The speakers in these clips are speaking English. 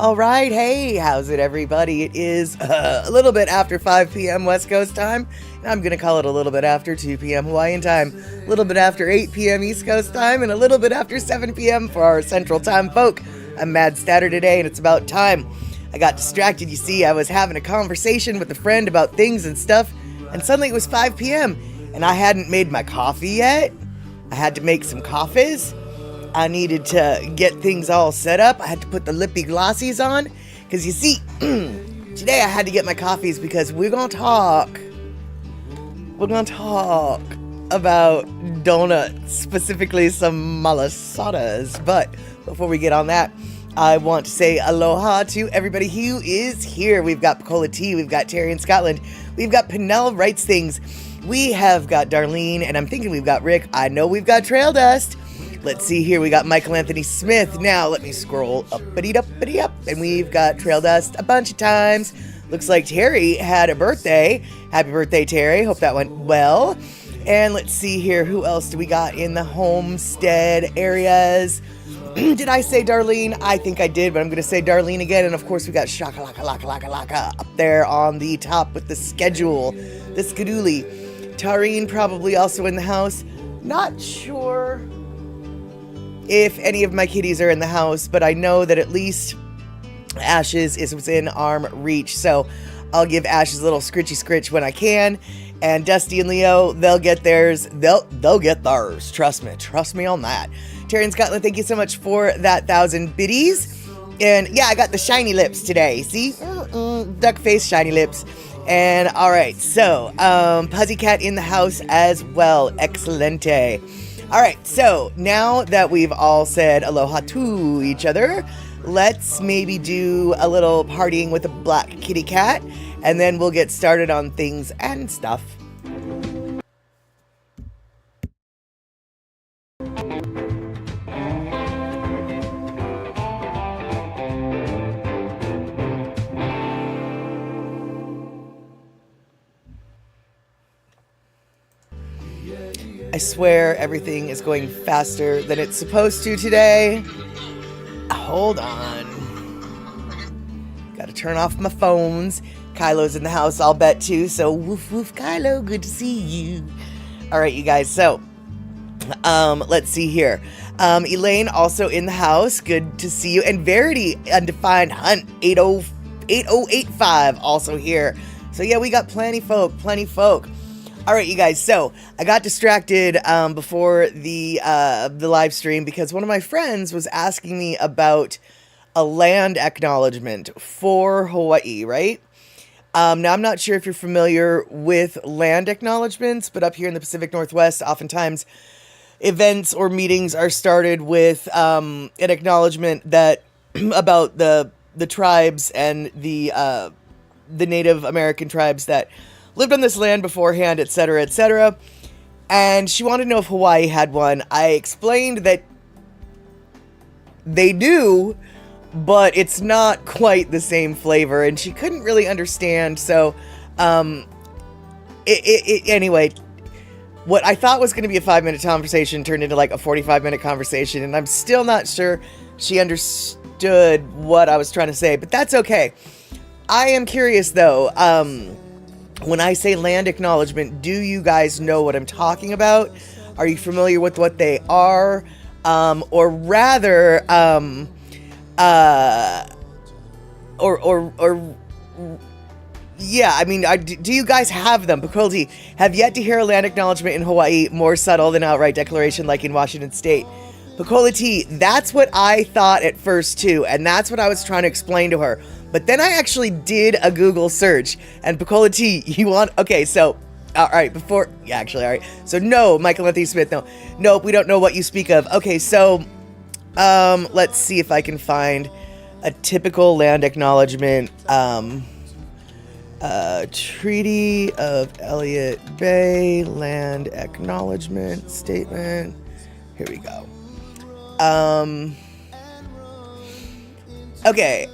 All right, hey, how's it, everybody? It is a little bit after 5 p.m. West Coast time, and I'm going to call it a little bit after 2 p.m. Hawaiian time, a little bit after 8 p.m. East Coast time, and a little bit after 7 p.m. for our Central Time folk. I'm Mad Statter today, and it's about time. I got distracted, you see. I was having a conversation with a friend about things and stuff, and suddenly it was 5 p.m., and I hadn't made my coffee yet. I had to make some coffees. I needed to get things all set up. I had to put the lippy glossies on. Because you see, today I had to get my coffees because we're going to talk. We're going to talk about donuts, specifically some malasadas. But before we get on that, I want to say aloha to everybody who is here. We've got Pacola T, we've got Terry in Scotland, we've got Pinnell Writes Things, we have got Darlene, and I'm thinking we've got Rick. I know we've got Trail Dust. Let's see here, we got Michael Anthony Smith. Now, let me scroll uppity-uppity-up, and we've got Trail Dust a bunch of times. Looks like Terry had a birthday. Happy birthday, Terry. Hope that went well. And let's see here, who else do we got in the homestead areas? Did I say Darlene? I think I did, but I'm going to say Darlene again. And, of course, we got Shakalaka up there on the top with the schedule, the schedule. Tareen probably also in the house. Not sure if any of my kitties are in the house, but I know that at least Ashes is within arm reach, so I'll give Ashes a little scritchy scritch when I can, and Dusty and Leo, they'll get theirs. They'll get theirs. Trust me on that. Terry in Scotland, thank you so much for that 1,000 biddies. And yeah, I got the shiny lips today. See, duck face, shiny lips. And all right, so Pussycat in the house as well. Excelente. All right, so now that we've all said aloha to each other, let's maybe do a little partying with a black kitty cat, and then we'll get started on things and stuff. I swear everything is going faster than it's supposed to today. Hold on. Gotta turn off my phones. Kylo's in the house, I'll bet too. So woof woof Kylo, good to see you. All right, you guys. So, let's see here. Elaine also in the house. Good to see you. And Verity Undefined Hunt 8085 also here. So yeah, we got plenty folk. All right, you guys, so I got distracted before the live stream because one of my friends was asking me about a land acknowledgement for Hawaii, right? Now, I'm not sure if you're familiar with land acknowledgements, but up here in the Pacific Northwest, oftentimes events or meetings are started with an acknowledgement that about the tribes and the Native American tribes that lived on this land beforehand, etc., etc. And she wanted to know if Hawaii had one. I explained that they do, but it's not quite the same flavor, and she couldn't really understand. So, anyway, what I thought was going to be a 5-minute conversation turned into like a 45-minute conversation, and I'm still not sure she understood what I was trying to say, but that's okay. I am curious, though. When I say land acknowledgement, do you guys know what I'm talking about? Are you familiar with what they are? Or rather, yeah, I mean, do you guys have them? Pakulti, have yet to hear a land acknowledgement in Hawaii more subtle than outright declaration like in Washington State. Pacola T, that's what I thought at first too, and that's what I was trying to explain to her. But then I actually did a Google search, and Pacola T, okay, so, all right, all right. So no, Michael Anthony Smith, no. Nope, we don't know what you speak of. Okay, so, let's see if I can find a typical land acknowledgement, Treaty of Elliott Bay, land acknowledgement statement. Here we go. Okay,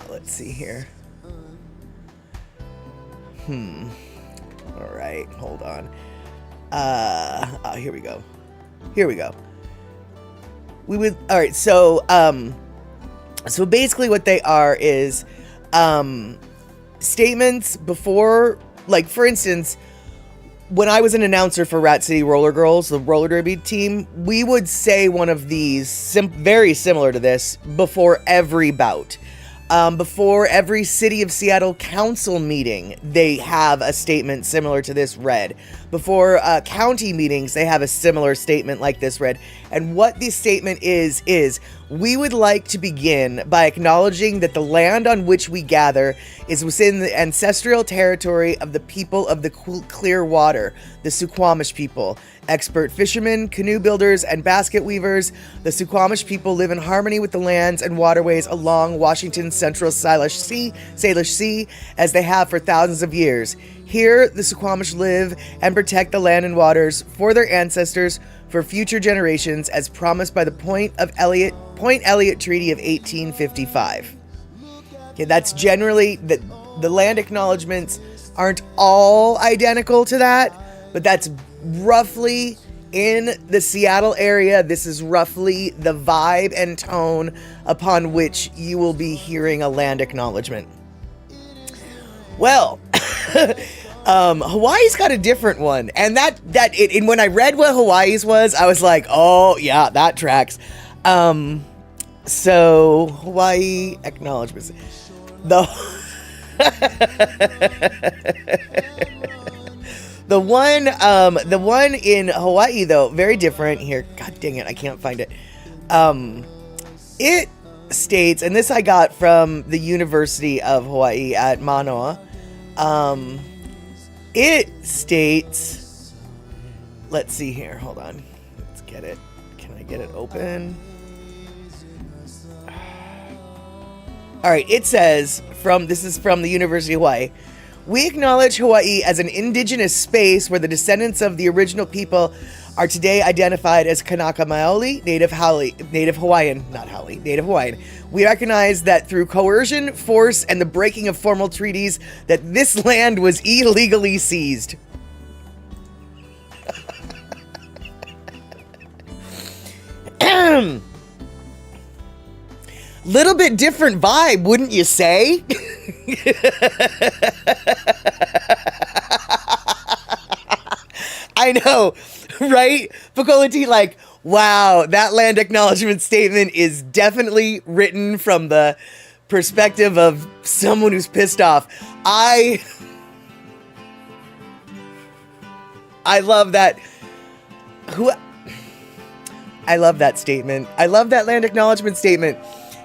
let's see here. All right, hold on. Here we go. Here we go. We would, all right, so basically what they are is, statements before, like, for instance, when I was an announcer for Rat City Roller Girls, the roller derby team, we would say one of these, very similar to this, before every bout. Before every City of Seattle council meeting, they have a statement similar to this read. Before county meetings, they have a similar statement like this read. And what this statement is we would like to begin by acknowledging that the land on which we gather is within the ancestral territory of the people of the Clear Water, the Suquamish people. Expert fishermen, canoe builders, and basket weavers, the Suquamish people live in harmony with the lands and waterways along Washington's central Salish Sea, as they have for thousands of years. Here, the Suquamish live and protect the land and waters for their ancestors for future generations, as promised by the Point Elliott Treaty of 1855. Okay, that's generally, the land acknowledgements aren't all identical to that, but that's roughly in the Seattle area. This is roughly the vibe and tone upon which you will be hearing a land acknowledgement. Well, Hawaii's got a different one, and and when I read what Hawaii's was, I was like, oh yeah, that tracks. So Hawaii acknowledgements. The one in Hawaii, though, very different here. God dang it, I can't find it. It states, and this I got from the University of Hawaii at Manoa. It states, let's see here, hold on. Let's get it. Can I get it open? All right, it says, this is from the University of Hawaii. We acknowledge Hawaii as an indigenous space where the descendants of the original people are today identified as Kanaka Maoli, Native Hawaiian. We recognize that through coercion, force, and the breaking of formal treaties, that this land was illegally seized. Little bit different vibe, wouldn't you say? I know, right? Pakolati, like, wow, that land acknowledgement statement is definitely written from the perspective of someone who's pissed off. I love that. I love that statement. I love that land acknowledgement statement.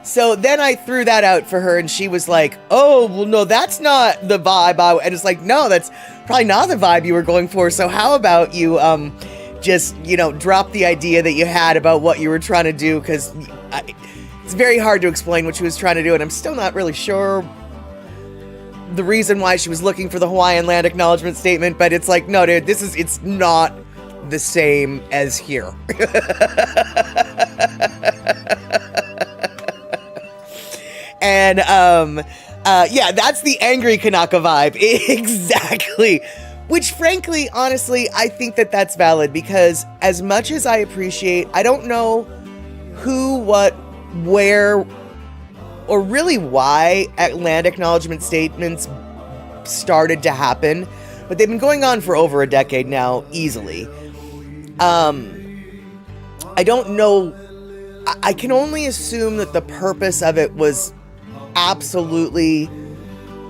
So then I threw that out for her, and she was like, oh, well, no, that's not the vibe. And it's like, no, that's probably not the vibe you were going for. So how about you just, drop the idea that you had about what you were trying to do, because it's very hard to explain what she was trying to do, and I'm still not really sure the reason why she was looking for the Hawaiian land acknowledgement statement, but it's like, no, dude, it's not the same as here. And, yeah, that's the angry Kanaka vibe. Exactly. Which, frankly, honestly, I think that that's valid, because as much as I appreciate, I don't know who, what, where, or really why land acknowledgement statements started to happen, but they've been going on for over a decade now, easily. I don't know. I can only assume that the purpose of it was absolutely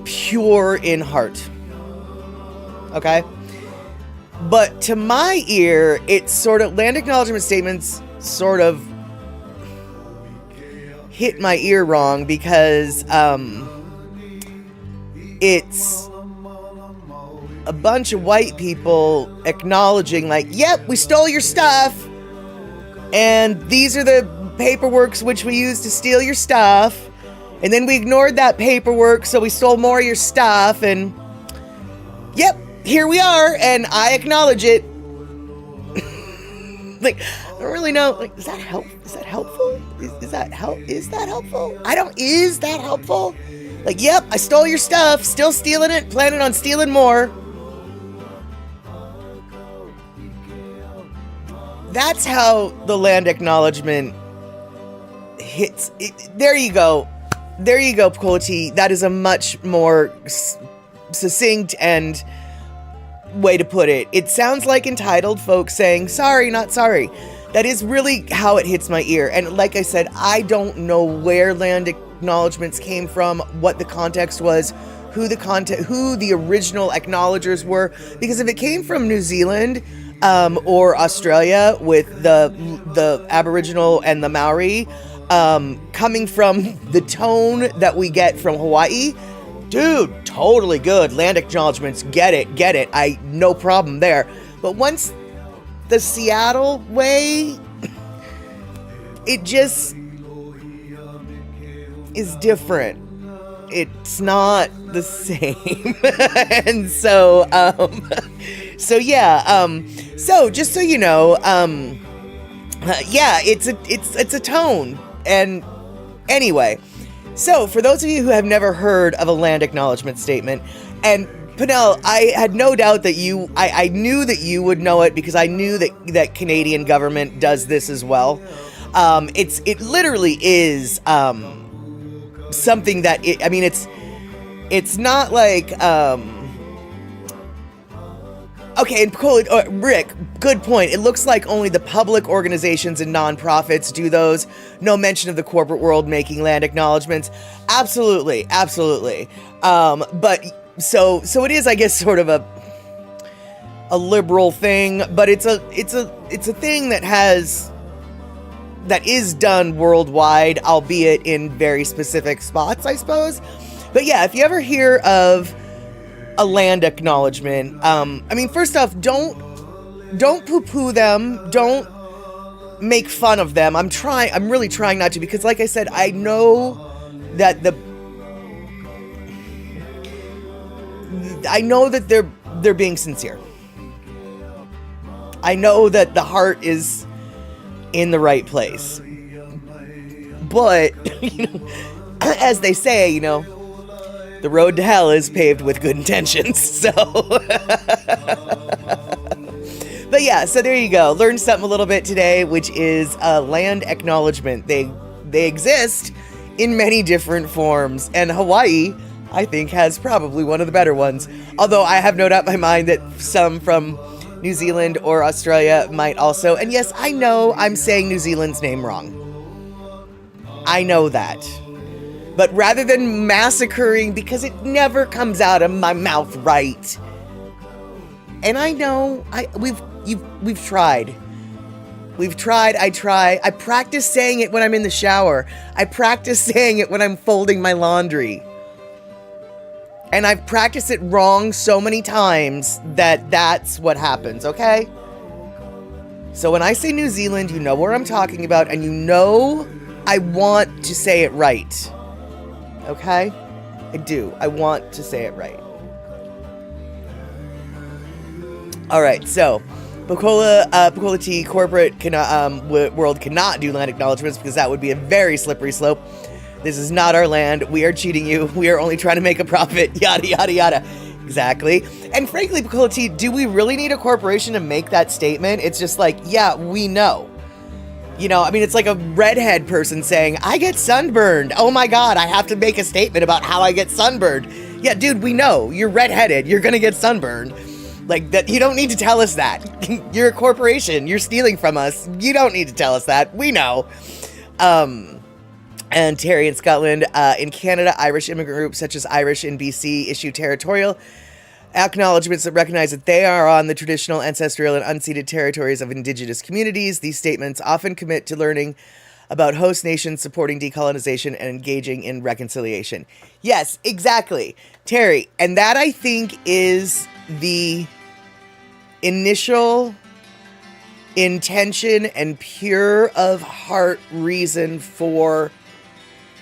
pure in heart. Okay? But to my ear, it's sort of, land acknowledgement statements sort of hit my ear wrong, because it's a bunch of white people acknowledging, like, yep, we stole your stuff, and these are the paperworks which we used to steal your stuff, and then we ignored that paperwork, so we stole more of your stuff, and yep, here we are, and I acknowledge it. Like, I don't really know, like, is that helpful? Is that helpful? Is that helpful? Is that helpful? Like, yep, I stole your stuff, still stealing it, planning on stealing more. that's how the land acknowledgement hits. There you go. There you go, Pukola. That is a much more succinct and way to put it. It sounds like entitled folks saying, sorry, not sorry. That is really how it hits my ear. And like I said, I don't know where land acknowledgements came from, what the context was, who the original acknowledgers were. Because if it came from New Zealand or Australia with the Aboriginal and the Maori, coming from the tone that we get from Hawaii, dude, totally good. Land acknowledgements, get it. No problem there. But once the Seattle way, it just is different. It's not the same. And so just so you know, it's a tone. And anyway, so for those of you who have never heard of a land acknowledgement statement, and Penel, I had no doubt that I knew that you would know it because I knew that Canadian government does this as well. It literally is something that it's not like okay, and Rick, good point. It looks like only the public organizations and nonprofits do those. No mention of the corporate world making land acknowledgements. Absolutely. But so it is, I guess, sort of a liberal thing, but it's a thing that is done worldwide, albeit in very specific spots, I suppose. But yeah, if you ever hear of a land acknowledgement, first off, don't poo-poo them, don't make fun of them. I'm really trying not to, because like I said, I know that they're being sincere. I know that the heart is in the right place. But, as they say, the road to hell is paved with good intentions. So, but yeah, so there you go. Learned something a little bit today, which is a land acknowledgement. They exist in many different forms, and Hawaii, I think, has probably one of the better ones. Although I have no doubt in my mind that some from New Zealand or Australia might also. And yes, I know I'm saying New Zealand's name wrong. I know that. But rather than massacring, because it never comes out of my mouth right. And I know we've tried. We've tried, I try. I practice saying it when I'm in the shower. I practice saying it when I'm folding my laundry. And I've practiced it wrong so many times that that's what happens, okay? So when I say New Zealand, you know where I'm talking about, and you know I want to say it right. Okay? I do. I want to say it right. Alright, so Pukola T corporate world cannot do land acknowledgements because that would be a very slippery slope. This is not our land. We are cheating you. We are only trying to make a profit. Yada, yada, yada. Exactly. And frankly, Pukola T, do we really need a corporation to make that statement? It's just like, yeah, we know. It's like a redhead person saying, I get sunburned. Oh my God, I have to make a statement about how I get sunburned. Yeah, dude, we know. You're redheaded. You're going to get sunburned. Like, that. You don't need to tell us that. You're a corporation. You're stealing from us. You don't need to tell us that. We know. And Terry in Scotland, in Canada, Irish immigrant groups such as Irish in BC issue territorial acknowledgements that recognize that they are on the traditional, ancestral, and unceded territories of Indigenous communities. These statements often commit to learning about host nations, supporting decolonization, and engaging in reconciliation. Yes, exactly, Terry. And that, I think, is the initial intention and pure of heart reason for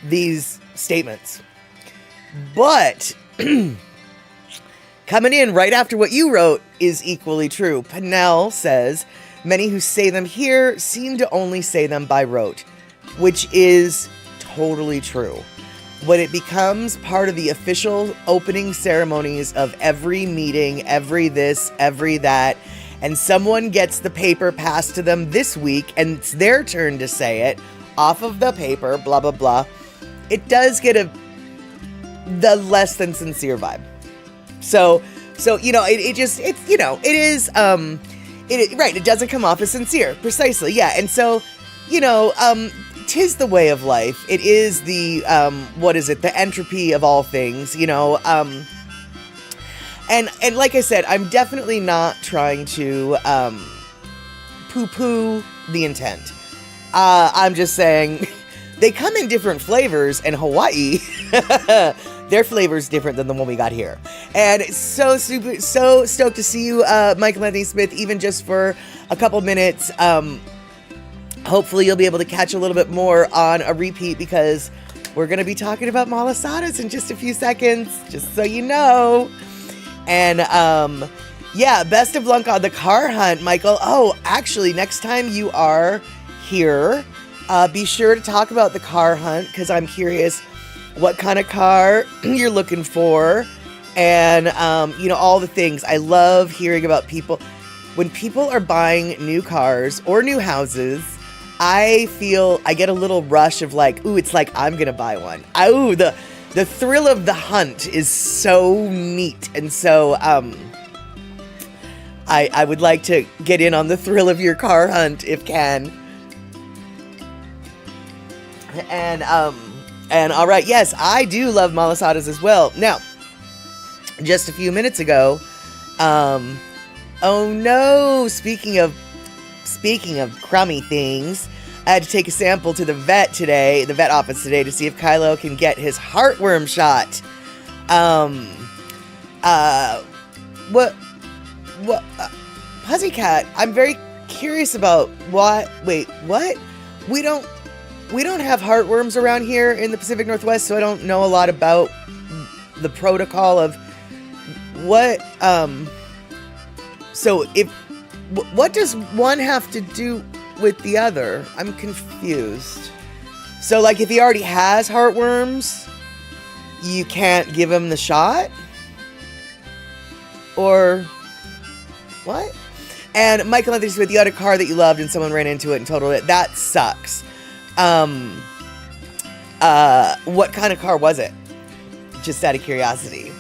these statements. But coming in right after what you wrote is equally true. Penel says, many who say them here seem to only say them by rote, which is totally true. When it becomes part of the official opening ceremonies of every meeting, every this, every that, and someone gets the paper passed to them this week, and it's their turn to say it off of the paper, blah, blah, blah, it does get the less than sincere vibe. So, you know, it doesn't come off as sincere, precisely, yeah, and so, you know, 'tis the way of life, it is the, the entropy of all things, you know, and like I said, I'm definitely not trying to, poo-poo the intent. I'm just saying, they come in different flavors, and Hawaii, their flavor's different than the one we got here. And it's so stoked to see you, Michael Anthony Smith, even just for a couple minutes. Hopefully you'll be able to catch a little bit more on a repeat, because we're going to be talking about malasadas in just a few seconds, just so you know. And, yeah, best of luck on the car hunt, Michael. Oh, actually, next time you are here, be sure to talk about the car hunt, because I'm curious what kind of car you're looking for, and, you know, all the things. I love hearing about people. When people are buying new cars or new houses, I get a little rush of like, ooh, it's like I'm gonna buy one. Ooh, the thrill of the hunt is so neat, and so I would like to get in on the thrill of your car hunt if can. And all right, yes, I do love malasadas as well. Now, just a few minutes ago, oh no, speaking of crummy things, I had to take a sample to the vet office today, to see if Kylo can get his heartworm shot. Pussycat, I'm very curious about what? We don't have heartworms around here in the Pacific Northwest, so I don't know a lot about the protocol of what, so what does one have to do with the other? I'm confused. So, like, if he already has heartworms, you can't give him the shot? Or what? And Michael Anthony Smith, you had a car that you loved and someone ran into it and totaled it. That sucks. What kind of car was it? Just out of curiosity.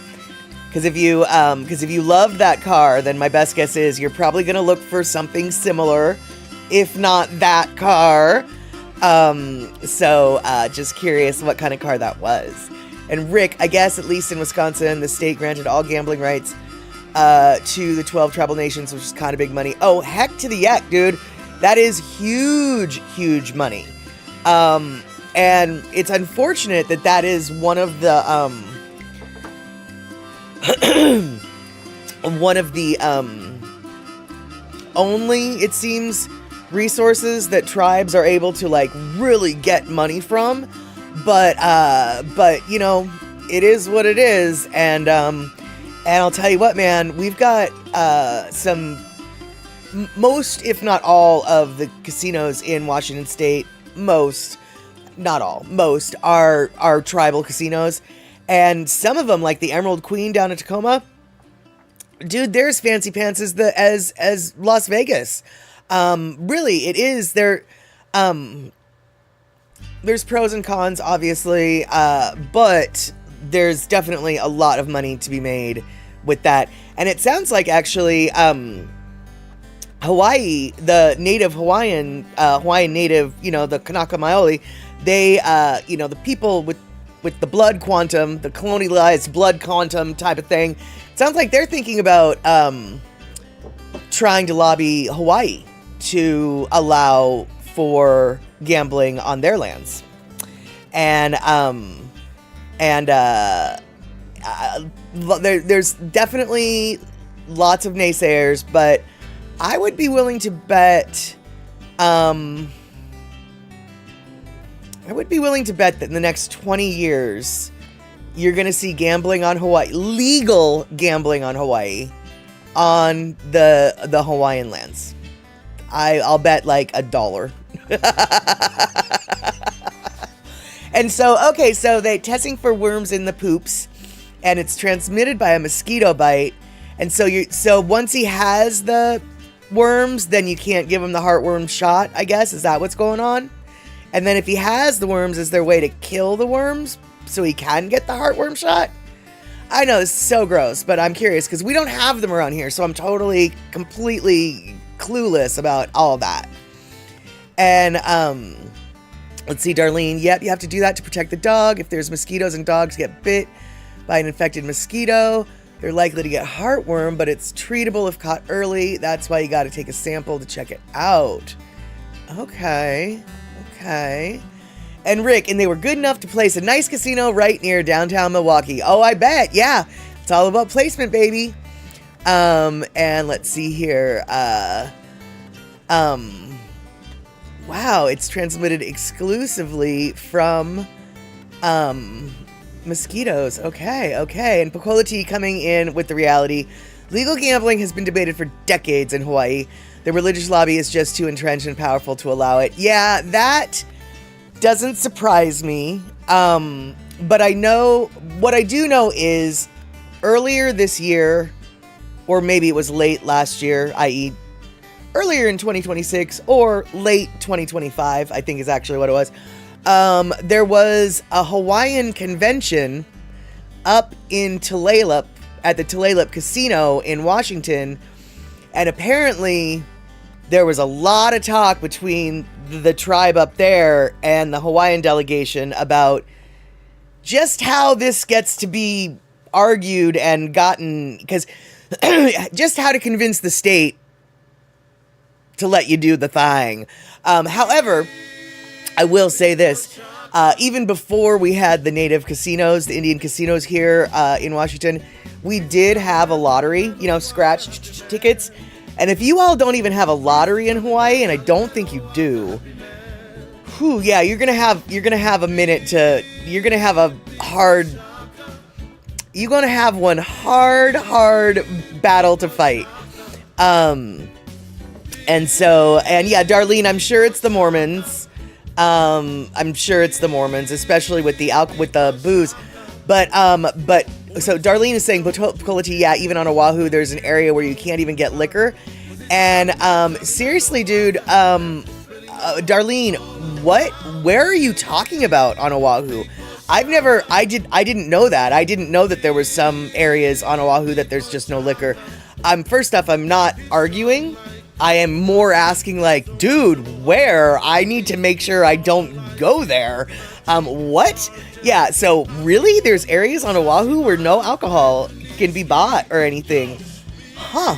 Because if you loved that car, then my best guess is you're probably going to look for something similar, if not that car. So just curious what kind of car that was. And Rick, I guess at least in Wisconsin, the state granted all gambling rights to the 12 tribal nations, which is kind of big money. Oh, heck to the yak, dude. That is huge, huge money. And it's unfortunate that is one of the only, it seems, resources that tribes are able to like really get money from. But you know, it is what it is. And I'll tell you what, man, we've got most, if not all, of the casinos in Washington State, most are tribal casinos. And some of them, like the Emerald Queen down in Tacoma, dude, they're as fancy pants as Las Vegas. Really, it is. There's pros and cons, obviously, but there's definitely a lot of money to be made with that. And it sounds like, actually, Hawaii, the native Hawaiian native, you know, the Kanaka Maoli, they, you know, the people with the blood quantum, the colonialized blood quantum type of thing, it sounds like they're thinking about trying to lobby Hawaii to allow for gambling on their lands. And there's definitely lots of naysayers, but I would be willing to bet that in the next 20 years, you're going to see gambling on Hawaii, legal gambling on Hawaii, on the Hawaiian lands. I'll bet like $1. And so, okay, so they're testing for worms in the poops, and it's transmitted by a mosquito bite. And so once he has the worms, then you can't give him the heartworm shot, I guess. Is that what's going on? And then if he has the worms, is there a way to kill the worms so he can get the heartworm shot? I know, this is so gross, but I'm curious because we don't have them around here, so I'm totally, completely clueless about all that. And, let's see, Darlene. Yep, you have to do that to protect the dog. If there's mosquitoes and dogs get bit by an infected mosquito, they're likely to get heartworm, but it's treatable if caught early. That's why you got to take a sample to check it out. Okay. And Rick, and they were good enough to place a nice casino right near downtown Milwaukee. Oh, I bet. Yeah. It's all about placement, baby. And let's see here. Wow, it's transmitted exclusively from mosquitoes. Okay. And Pacola T coming in with the reality. Legal gambling has been debated for decades in Hawaii. The religious lobby is just too entrenched and powerful to allow it. Yeah, that doesn't surprise me. But I know, what I do know is earlier this year, or maybe it was late last year, i.e. earlier in 2026 or late 2025, I think is actually what it was. There was a Hawaiian convention up in Tulalip at the Tulalip Casino in Washington. And apparently there was a lot of talk between the tribe up there and the Hawaiian delegation about just how this gets to be argued and gotten, because just how to convince the state to let you do the thing. However, I will say this, even before we had the native casinos, the Indian casinos here in Washington, we did have a lottery, scratch tickets. And if you all don't even have a lottery in Hawaii, and I don't think you do, yeah, you're gonna have a minute to, you're gonna have one hard battle to fight. And yeah, Darlene, I'm sure it's the Mormons. Especially with the booze. But so Darlene is saying, Pacola T, yeah, even on Oahu, there's an area where you can't even get liquor. And seriously, dude, Darlene, where are you talking about on Oahu? I didn't know that. I didn't know that there was some areas on Oahu that there's just no liquor. First off, I'm not arguing. I am more asking, like, dude, where? I need to make sure I don't go there. What? Yeah, so really? There's areas on Oahu where no alcohol can be bought or anything. Huh.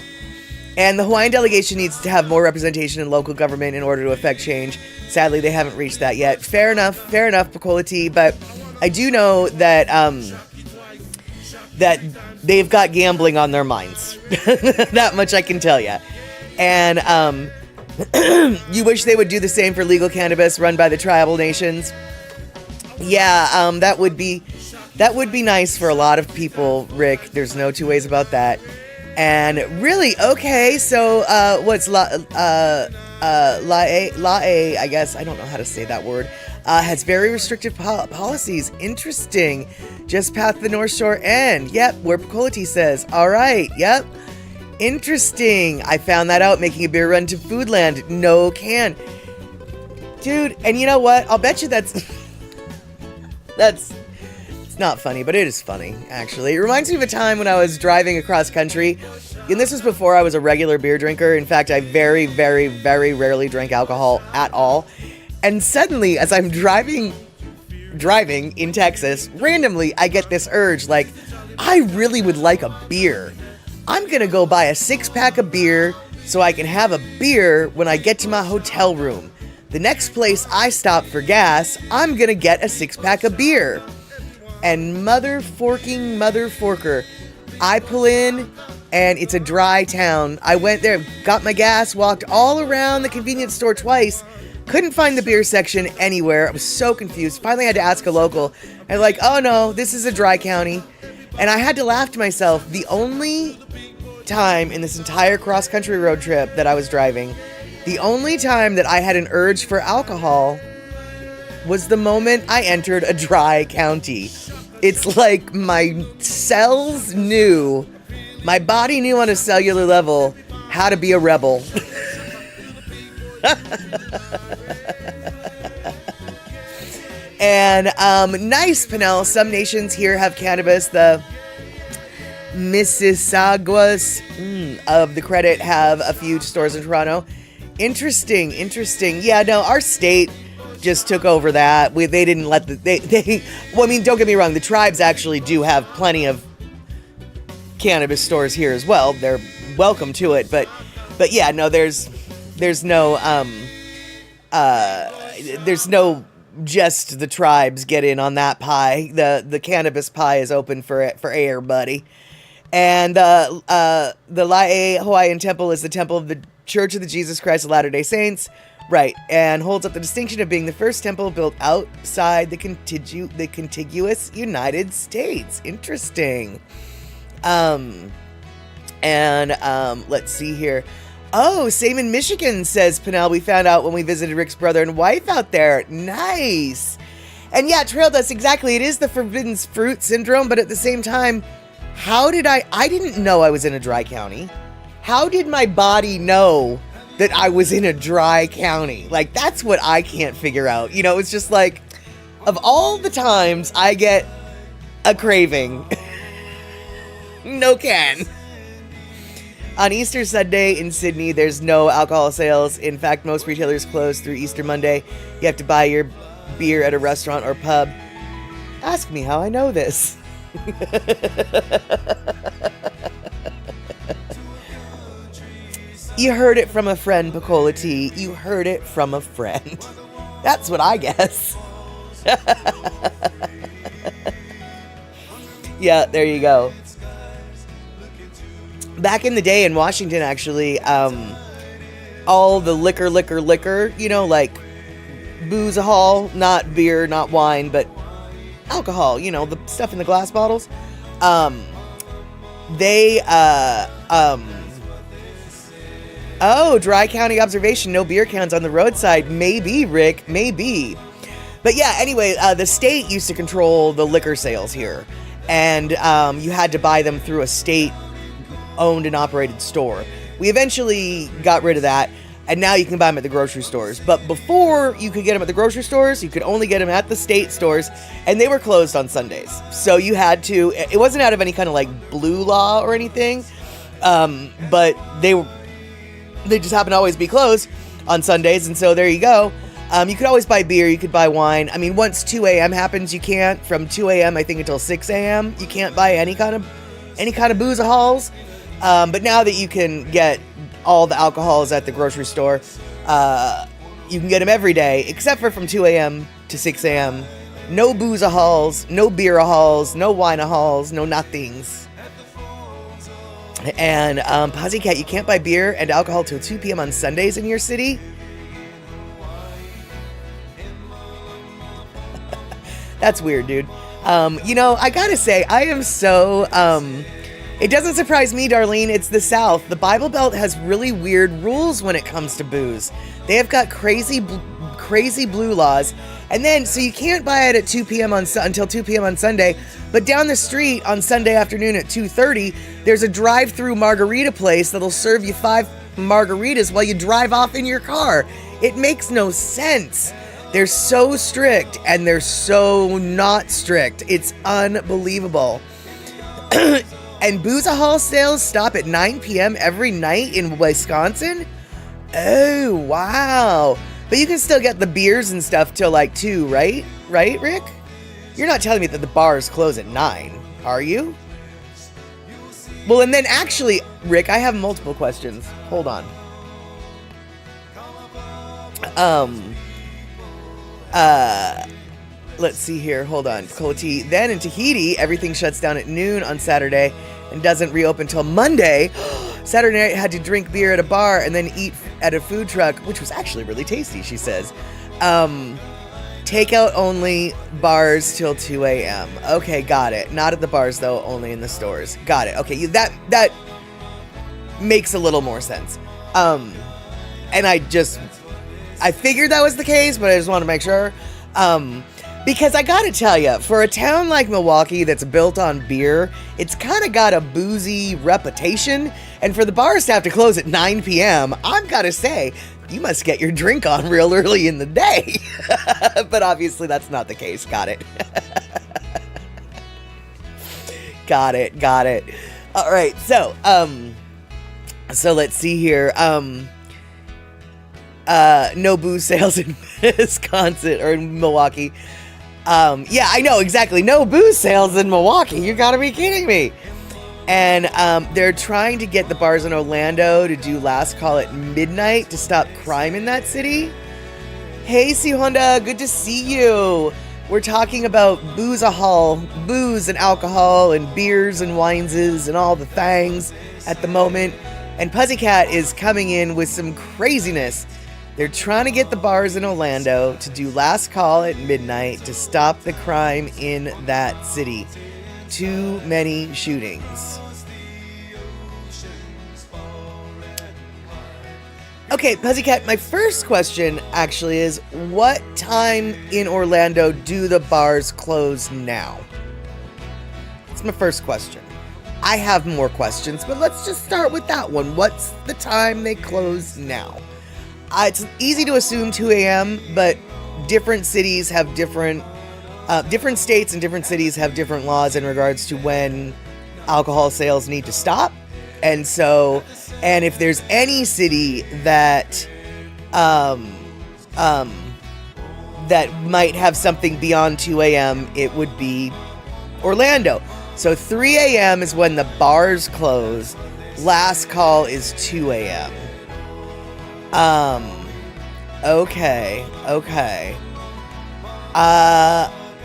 And the Hawaiian delegation needs to have more representation in local government in order to affect change. Sadly, they haven't reached that yet. Fair enough, Pacola T, but I do know that, that they've got gambling on their minds. That much I can tell you. And you wish they would do the same for legal cannabis run by the tribal nations. Yeah, that would be nice for a lot of people, Rick. There's no two ways about that. And really, okay, so what's Lae, I guess, I don't know how to say that word, has very restrictive policies. Interesting. Just past the North Shore end. Yep, where Pacola T says. All right, yep. Interesting. I found that out making a beer run to Foodland. No can. Dude, and you know what? I'll bet you it's not funny, but it is funny, actually. It reminds me of a time when I was driving across country, and this was before I was a regular beer drinker. In fact, I very, very, very rarely drank alcohol at all. And suddenly, as I'm driving in Texas, randomly, I get this urge, like, I really would like a beer. I'm gonna go buy a 6-pack of beer so I can have a beer when I get to my hotel room. The next place I stop for gas, I'm gonna get a 6-pack of beer. And motherforker, I pull in and it's a dry town. I went there, got my gas, walked all around the convenience store twice, couldn't find the beer section anywhere. I was so confused. Finally, I had to ask a local. And like, oh no, this is a dry county. And I had to laugh to myself. The only time in this entire cross-country road trip that I was driving, the only time that I had an urge for alcohol was the moment I entered a dry county. It's like my cells knew, my body knew on a cellular level how to be a rebel. And nice, Pinnell. Some nations here have cannabis. The Mississaugas of the credit have a few stores in Toronto. Interesting. Yeah, no, our state just took over that. They didn't let well, I mean, don't get me wrong. The tribes actually do have plenty of cannabis stores here as well. They're welcome to it, but yeah, no, there's no just the tribes get in on that pie. The cannabis pie is open for air, buddy. And the Lae Hawaiian Temple is the temple of the Church of the Jesus Christ of Latter-day Saints, right? And holds up the distinction of being the first temple built outside the contiguous United States. Interesting. Let's see here. Oh, same in Michigan, says Pinnell. We found out when we visited Rick's brother and wife out there. Nice. And yeah, Trail Dust, exactly. It is the forbidden fruit syndrome, but at the same time, how did I didn't know I was in a dry county. How did my body know that I was in a dry county? Like, that's what I can't figure out. You know, it's just like, of all the times I get a craving, no can. On Easter Sunday in Sydney, there's no alcohol sales. In fact, most retailers close through Easter Monday. You have to buy your beer at a restaurant or pub. Ask me how I know this. You heard it from a friend, Pacola T. You heard it from a friend. That's what I guess. Yeah, there you go. Back in the day in Washington, actually, all the liquor, you know, like booze-a-hol, not beer, not wine, but alcohol, you know, the stuff in the glass bottles. Dry county observation, no beer cans on the roadside. Maybe, Rick, maybe. But yeah, anyway, the state used to control the liquor sales here. And you had to buy them through a state-owned and operated store. We eventually got rid of that, and now you can buy them at the grocery stores. But before you could get them at the grocery stores, you could only get them at the state stores, and they were closed on Sundays. So you had to, it wasn't out of any kind of like blue law or anything, but they just happen to always be closed on Sundays, and so there you go. You could always buy beer, you could buy wine. I mean, once 2 a.m. happens, you can't. From 2 a.m. I think until 6 a.m. you can't buy any kind of booze-a-hols. But now that you can get all the alcohols at the grocery store, you can get them every day, except for from 2 a.m. to 6 a.m. No booze-a-hols, no beer-a-hols, no wine-a-hols, no nothings. And Possycat, you can't buy beer and alcohol till 2 p.m. on Sundays in your city? That's weird, dude. You know, I gotta say, I am so... it doesn't surprise me, Darlene. It's the South. The Bible Belt has really weird rules when it comes to booze. They have got crazy blue laws. And then, so you can't buy it at 2 p.m. until 2 p.m. on Sunday. But down the street on Sunday afternoon at 2:30, there's a drive-through margarita place that'll serve you 5 margaritas while you drive off in your car. It makes no sense. They're so strict, and they're so not strict. It's unbelievable. And booze-a-hol sales stop at 9 p.m. every night in Wisconsin? Oh, wow. But you can still get the beers and stuff till like 2, right? Right, Rick? You're not telling me that the bars close at 9, are you? Well, and then actually, Rick, I have multiple questions. Hold on. Let's see here. Hold on. Cola-T. Then in Tahiti, everything shuts down at noon on Saturday and doesn't reopen till Monday. Saturday night, had to drink beer at a bar and then eat at a food truck, which was actually really tasty, she says. Takeout only, bars till 2 a.m. Okay, got it. Not at the bars, though, only in the stores. Got it. Okay, that makes a little more sense. And I figured that was the case, but I just wanted to make sure. Because I gotta tell you, for a town like Milwaukee that's built on beer, it's kind of got a boozy reputation. And for the bars to have to close at 9 p.m., I've got to say, you must get your drink on real early in the day. But obviously that's not the case. Got it. Got it. All right. So let's see here. No booze sales in Wisconsin or in Milwaukee. Yeah, I know, exactly. No booze sales in Milwaukee. You gotta be kidding me. And they're trying to get the bars in Orlando to do last call at midnight to stop crime in that city. Hey, C Honda, good to see you. We're talking about booze and alcohol and beers and wineses and all the things at the moment. And Pussycat is coming in with some craziness. They're trying to get the bars in Orlando to do last call at midnight to stop the crime in that city. Too many shootings. Okay, Pussycat, my first question actually is, what time in Orlando do the bars close now? That's my first question. I have more questions, but let's just start with that one. What's the time they close now? It's easy to assume 2 a.m., but different cities have different states and different cities have different laws in regards to when alcohol sales need to stop. And so, and if there's any city that that might have something beyond 2 a.m., it would be Orlando. So 3 a.m. is when the bars close. Last call is 2 a.m. Okay.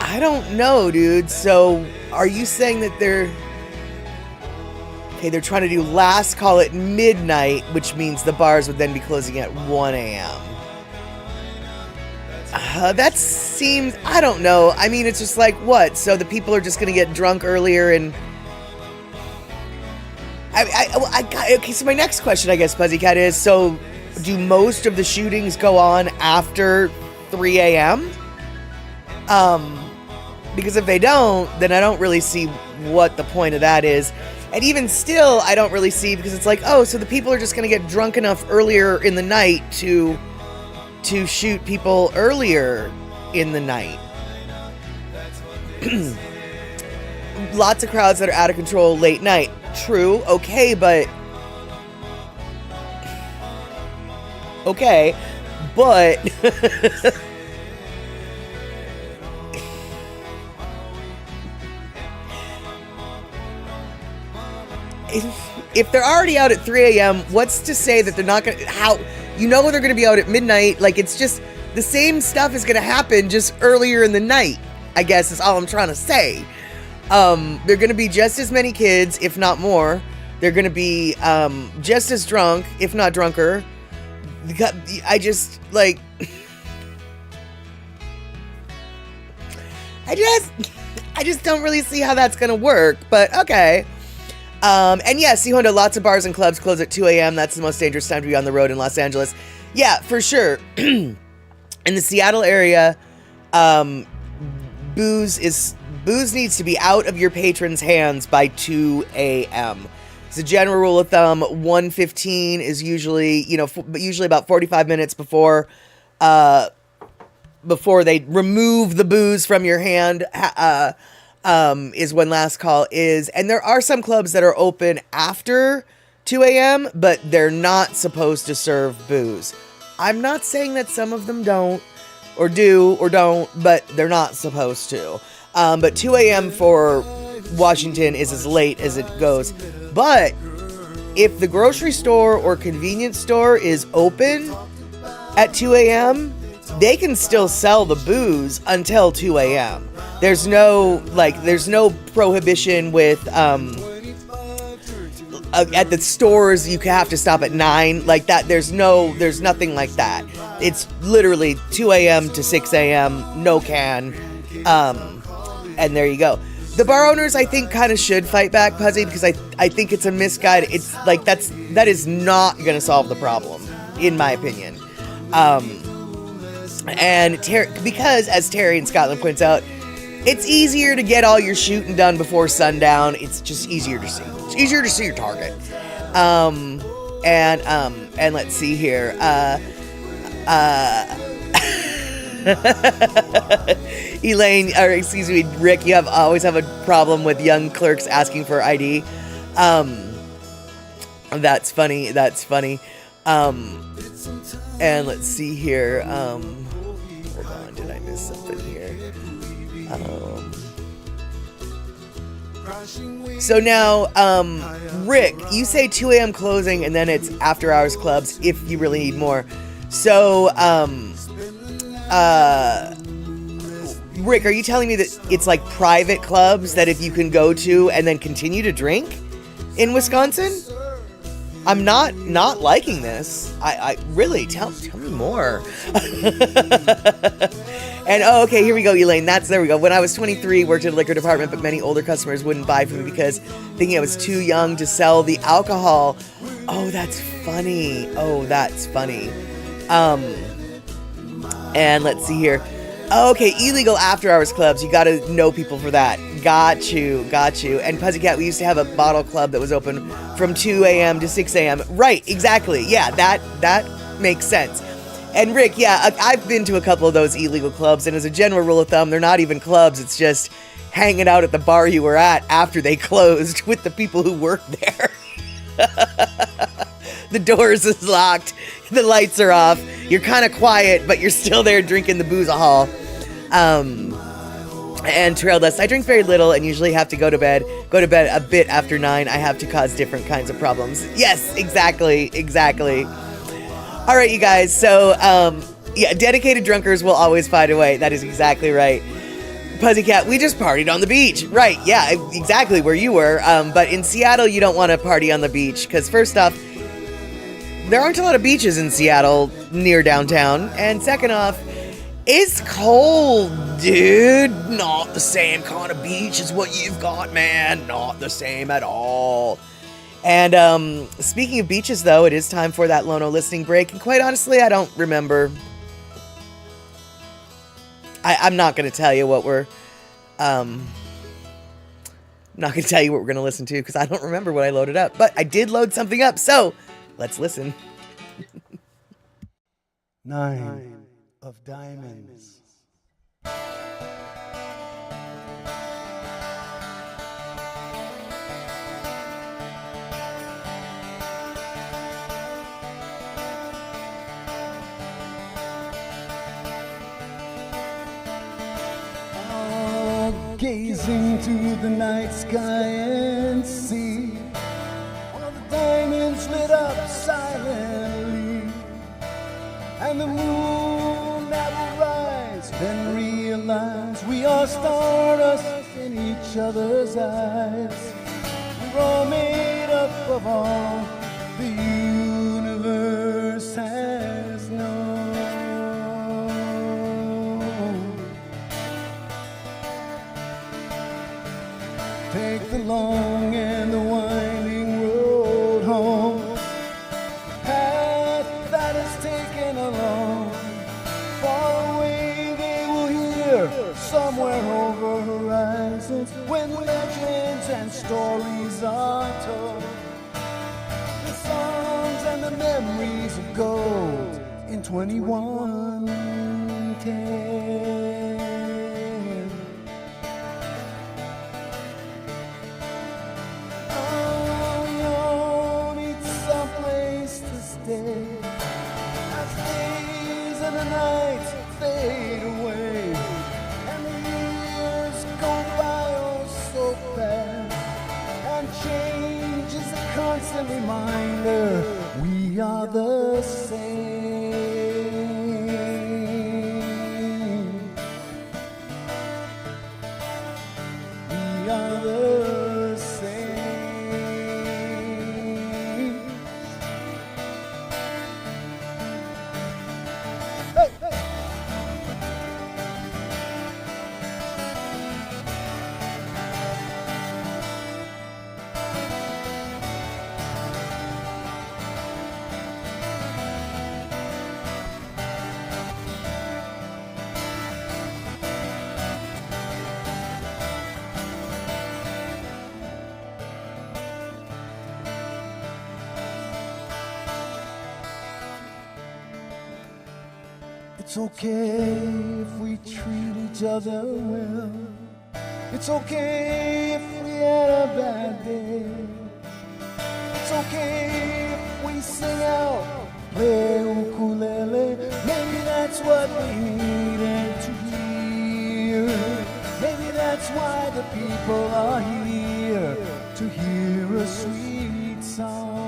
I don't know, dude. So, are you saying that they're trying to do last call at midnight, which means the bars would then be closing at 1 a.m.? That seems, I don't know. I mean, it's just like, what? So the people are just going to get drunk earlier and... Okay, so my next question, I guess, Pussycat, is, so do most of the shootings go on after 3 a.m.? Because if they don't, then I don't really see what the point of that is. And even still, I don't really see, because it's like, oh, so the people are just going to get drunk enough earlier in the night to shoot people earlier in the night. Lots of crowds that are out of control late night. True, okay, but if they're already out at 3 a.m., what's to say that they're not going to... they're going to be out at midnight. Like, it's just... The same stuff is going to happen just earlier in the night, I guess is all I'm trying to say. They're going to be just as many kids, if not more. They're going to be just as drunk, if not drunker. I just, like... I just don't really see how that's going to work, but okay. And yeah, C Honda, lots of bars and clubs close at 2 a.m. That's the most dangerous time to be on the road in Los Angeles. Yeah, for sure. In the Seattle area, booze needs to be out of your patrons' hands by 2 a.m. It's a general rule of thumb. 1:15 is usually, usually about 45 minutes before they remove the booze from your hand. Is when last call is. And there are some clubs that are open after 2 a.m., but they're not supposed to serve booze. I'm not saying that some of them don't, or do, or don't, but they're not supposed to. But 2 a.m. for Washington is as late as it goes. But if the grocery store or convenience store is open at 2 a.m., they can still sell the booze until 2 a.m. There's no prohibition with, at the stores, you have to stop at 9, like that. There's nothing like that. It's literally 2 a.m. to 6 a.m., no can, and there you go. The bar owners, I think, kind of should fight back, Puzzy, because I think it's a misguided, it's like, that is not going to solve the problem, in my opinion. And because, as Terry in Scotland points out, it's easier to get all your shooting done before sundown. It's just easier to see. It's easier to see your target. And let's see here. Elaine, or excuse me, Rick, you always have a problem with young clerks asking for ID. That's funny. That's funny. And let's see here. Hold on, did I miss something here? So now, Rick, you say 2 a.m. closing, and then it's after hours clubs if you really need more. So, Rick, are you telling me that it's like private clubs that if you can go to and then continue to drink in Wisconsin? I'm not liking this. I really, tell me more. And okay, here we go, Elaine. There we go. When I was 23, worked at a liquor department, but many older customers wouldn't buy from me because thinking I was too young to sell the alcohol. Oh, that's funny. And let's see here. Okay, illegal after hours clubs. You got to know people for that. Got you. And Pussycat, we used to have a bottle club that was open from 2 a.m. to 6 a.m. Right, exactly. Yeah, that makes sense. And Rick, yeah, I've been to a couple of those illegal clubs, and as a general rule of thumb, they're not even clubs. It's just hanging out at the bar you were at after they closed with the people who work there. The doors is locked, the lights are off, you're kind of quiet, but you're still there drinking the booze-a-hall. And Trail Dust, I drink very little and usually have to go to bed a bit after 9. I have to cause different kinds of problems. Yes, exactly. All right, you guys, so, yeah, dedicated drunkers will always find a way. That is exactly right. Pussycat, we just partied on the beach. Right, yeah, exactly where you were. But in Seattle, you don't want to party on the beach, because first off, there aren't a lot of beaches in Seattle near downtown. And second off, it's cold, dude. Not the same kind of beach as what you've got, man. Not the same at all. And speaking of beaches, though, it is time for that Lono listening break. And quite honestly, I don't remember. I'm not going to tell you what we're... I'm not going to tell you what we're going to listen to because I don't remember what I loaded up. But I did load something up, so let's listen. 9 of Diamonds. Gazing to the night sky and see all the diamonds lit up silently, and the moon that will rise, then realize we are stardust in each other's eyes. We're all made up of all the universe has known. Take the long and the winding road home, path that is taken along. Far away they will hear, somewhere over horizons, when legends and stories are told. The songs and the memories of gold in 2110. As days and the nights fade away, and the years go by oh so fast, and change is a constant reminder we are the same. We are the same. It's okay if we treat each other well. It's okay if we had a bad day. It's okay if we sing out, play ukulele. Maybe that's what we needed to hear. Maybe that's why the people are here, to hear a sweet song.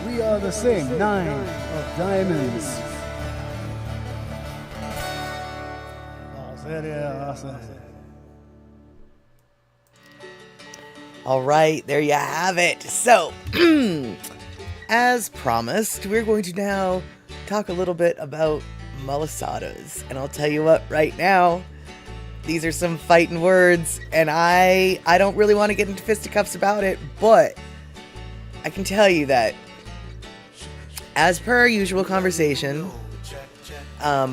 We are the same nine of diamonds. All right, there you have it. So, as promised, we're going to now talk a little bit about malasadas. And I'll tell you what, right now, these are some fighting words, and I don't really want to get into fisticuffs about it, but I can tell you that as per our usual conversation, or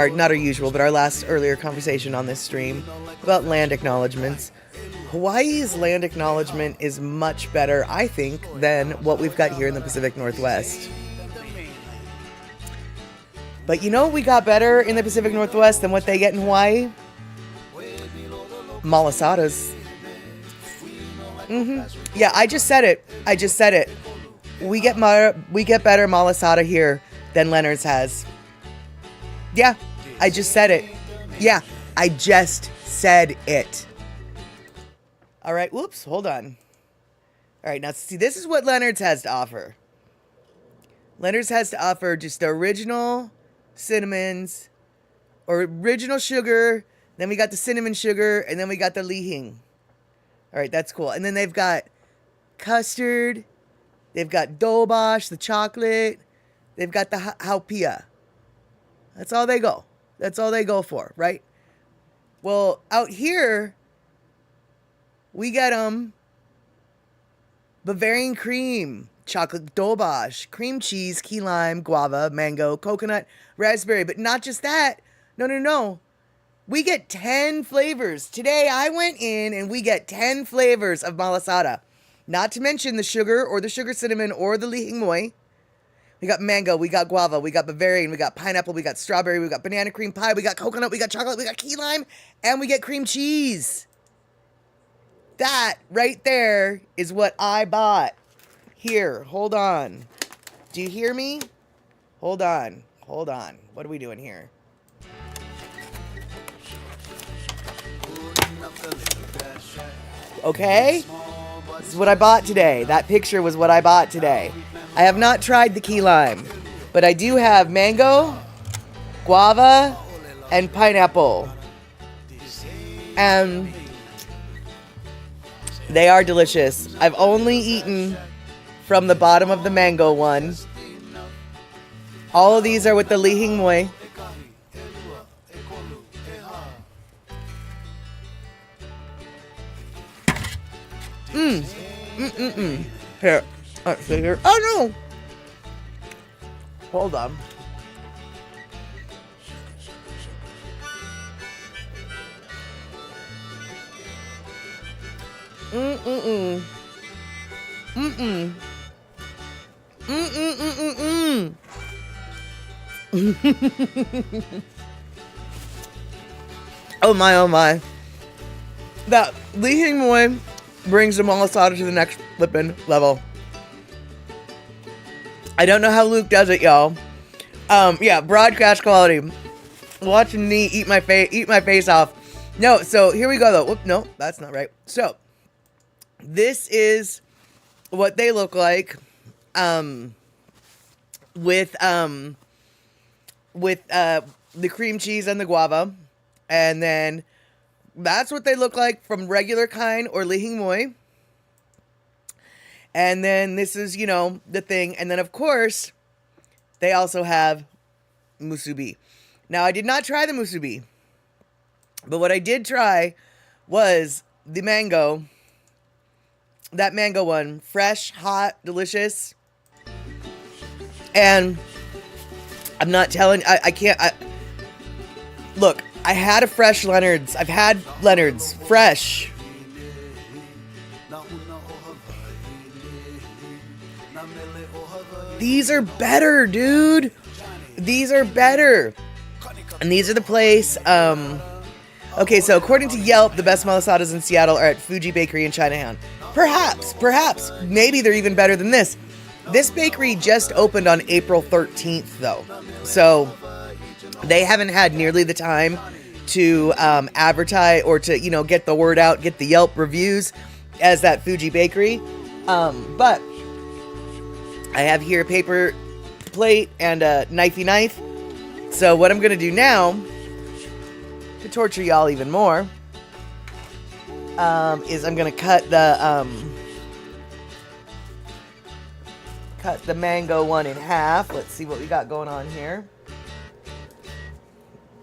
not our usual, but our last earlier conversation on this stream about land acknowledgements, Hawaii's land acknowledgement is much better, I think, than what we've got here in the Pacific Northwest. But you know what we got better in the Pacific Northwest than what they get in Hawaii? Malasadas. Yeah, I just said it. We get better malasada here than Leonard's has. Yeah, I just said it. Yeah, I just said it. All right, whoops, hold on. All right, now see, this is what Leonard's has to offer. Leonard's has to offer just the original cinnamons, or original sugar, then we got the cinnamon sugar, and then we got the lihing. All right, that's cool. And then they've got custard, they've got dobosh, the chocolate, they've got the haupia. That's all they go. That's all they go for, right? Well, out here, we get Bavarian cream, chocolate dobosh, cream cheese, key lime, guava, mango, coconut, raspberry. But not just that. No. We get 10 flavors. Today, I went in and we get 10 flavors of malasada. Not to mention the sugar or the sugar cinnamon or the lihing moi. We got mango, we got guava, we got Bavarian, we got pineapple, we got strawberry, we got banana cream pie, we got coconut, we got chocolate, we got key lime, and we get cream cheese. That right there is what I bought. Here, hold on. Do you hear me? Hold on. What are we doing here? Okay? This is what I bought today. That picture was what I bought today. I have not tried the key lime, but I do have mango, guava, and pineapple. And they are delicious. I've only eaten from the bottom of the mango one. All of these are with the lihing moi. Here. Let's see here. Oh no! Hold on. Mm-mm-mm. Mm-mm. Mm-mm-mm-mm-mm. Oh my, oh my. That Lee Hing Moy brings the malasada to the next flippin' level. I don't know how Luke does it, y'all. Yeah, broadcast quality. Watching me eat my face off. No, so here we go though. Whoop, no, that's not right. So this is what they look like. With the cream cheese and the guava, and then that's what they look like from regular kind or Lee Hing Moy. And then this is, you know, the thing. And then of course they also have musubi. Now I did not try the musubi, but what I did try was the mango. That mango one, fresh, hot, delicious. And I'm not telling, I can't, look, I had a fresh Leonard's. I've had Leonard's fresh. These are better, dude. These are better. And these are the place, okay, so according to Yelp, the best malasadas in Seattle are at Fuji Bakery in Chinatown. Perhaps, maybe they're even better than this. This bakery just opened on April 13th, though. So they haven't had nearly the time to advertise or to, you know, get the word out, get the Yelp reviews as that Fuji Bakery. But I have here a paper plate and a knifey knife. So what I'm going to do now, to torture y'all even more, is I'm going to cut the mango one in half. Let's see what we got going on here.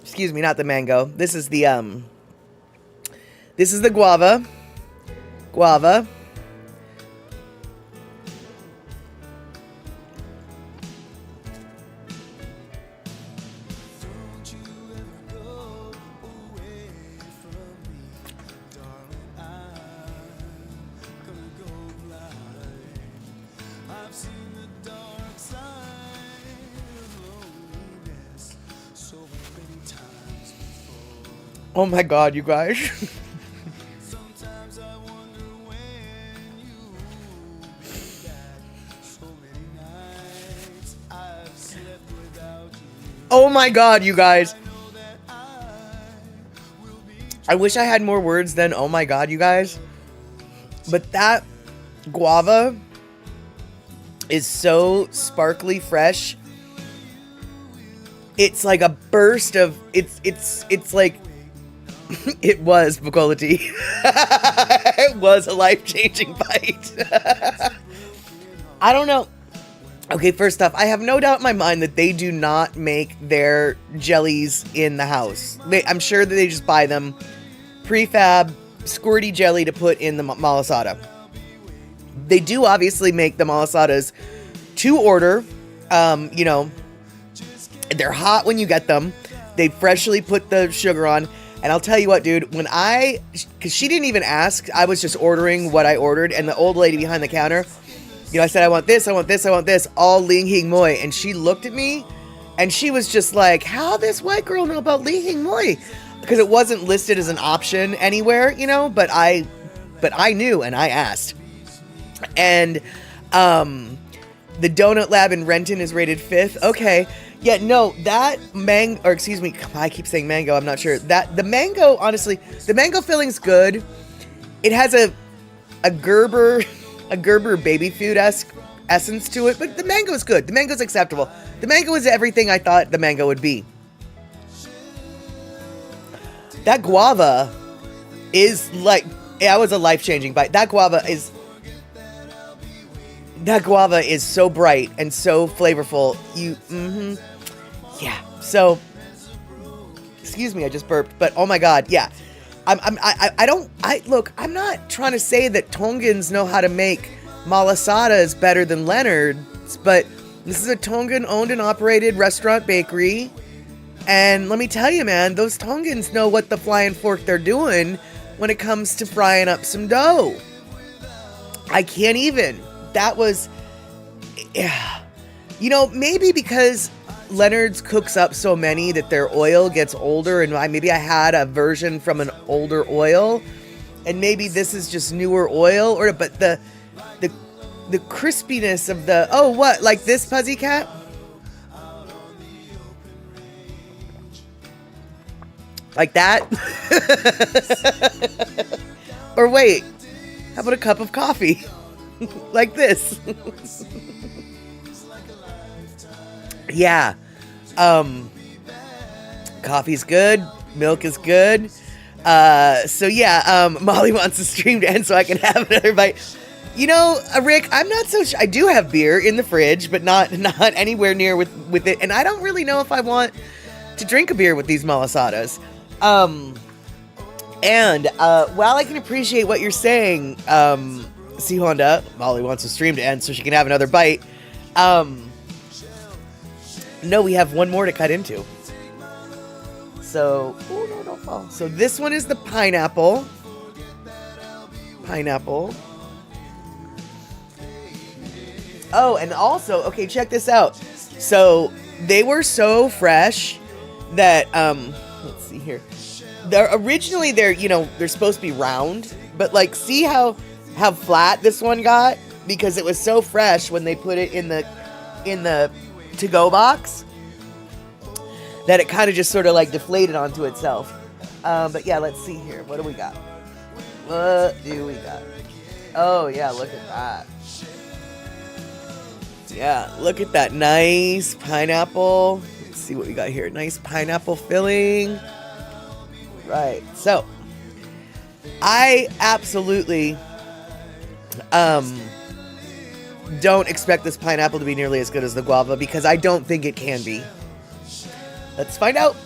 Excuse me, not the mango. This is the guava. Oh my god, you guys. Oh my god, you guys. I wish I had more words than oh my god, you guys. But that guava is so sparkly fresh. It's like a burst of it's like it was Bucola tea. It was a life-changing bite. I don't know. Okay, first off, I have no doubt in my mind that they do not make their jellies in the house. I'm sure that they just buy them prefab squirty jelly to put in the malasada. They do obviously make the malasadas to order. You know, they're hot when you get them. They freshly put the sugar on. And I'll tell you what, dude, because she didn't even ask, I was just ordering what I ordered, and the old lady behind the counter, you know, I said, I want this, all Lee Hing Moy, and she looked at me, and she was just like, how this white girl know about Lee Hing Moy? Because it wasn't listed as an option anywhere, you know, but I knew, and I asked. And, the Donut Lab in Renton is rated 5th, okay. Yeah, no, that I keep saying mango, I'm not sure. The mango, honestly, the mango filling's good. It has a Gerber baby food-esque essence to it, but the mango's good. The mango's acceptable. The mango is everything I thought the mango would be. That guava is like, that was a life-changing bite. That guava is so bright and so flavorful. Yeah. So, excuse me, I just burped, but oh my god, yeah. I'm not trying to say that Tongans know how to make Malasada is better than Leonard's, but this is a Tongan owned and operated restaurant bakery. And let me tell you, man, those Tongans know what the flying fork they're doing when it comes to frying up some dough. I can't even. That was, yeah. You know, maybe because Leonard's cooks up so many that their oil gets older, and maybe I had a version from an older oil, and maybe this is just newer oil, but the crispiness of the, oh, what, like this, Puzzy Cat? Like that? Or wait, how about a cup of coffee? Like this? Yeah. Coffee's good. Milk is good. So yeah, Molly wants the stream to end so I can have another bite. You know, Rick, I'm not so sure. I do have beer in the fridge, but not anywhere near with it. And I don't really know if I want to drink a beer with these malasadas. And while I can appreciate what you're saying, see Honda, Molly wants the stream to end so she can have another bite. No, we have one more to cut into. So, oh no, don't fall. So this one is the pineapple. Oh, and also, okay, check this out. So they were so fresh that, let's see here. Originally they're supposed to be round, but like, see how flat this one got? Because it was so fresh when they put it in the to-go box that it kind of just sort of like deflated onto itself. But yeah, let's see here. What do we got? Oh yeah, look at that. Yeah, look at that nice pineapple. Let's see what we got here. Nice pineapple filling. Right. So, I absolutely don't expect this pineapple to be nearly as good as the guava because I don't think it can be. Let's find out.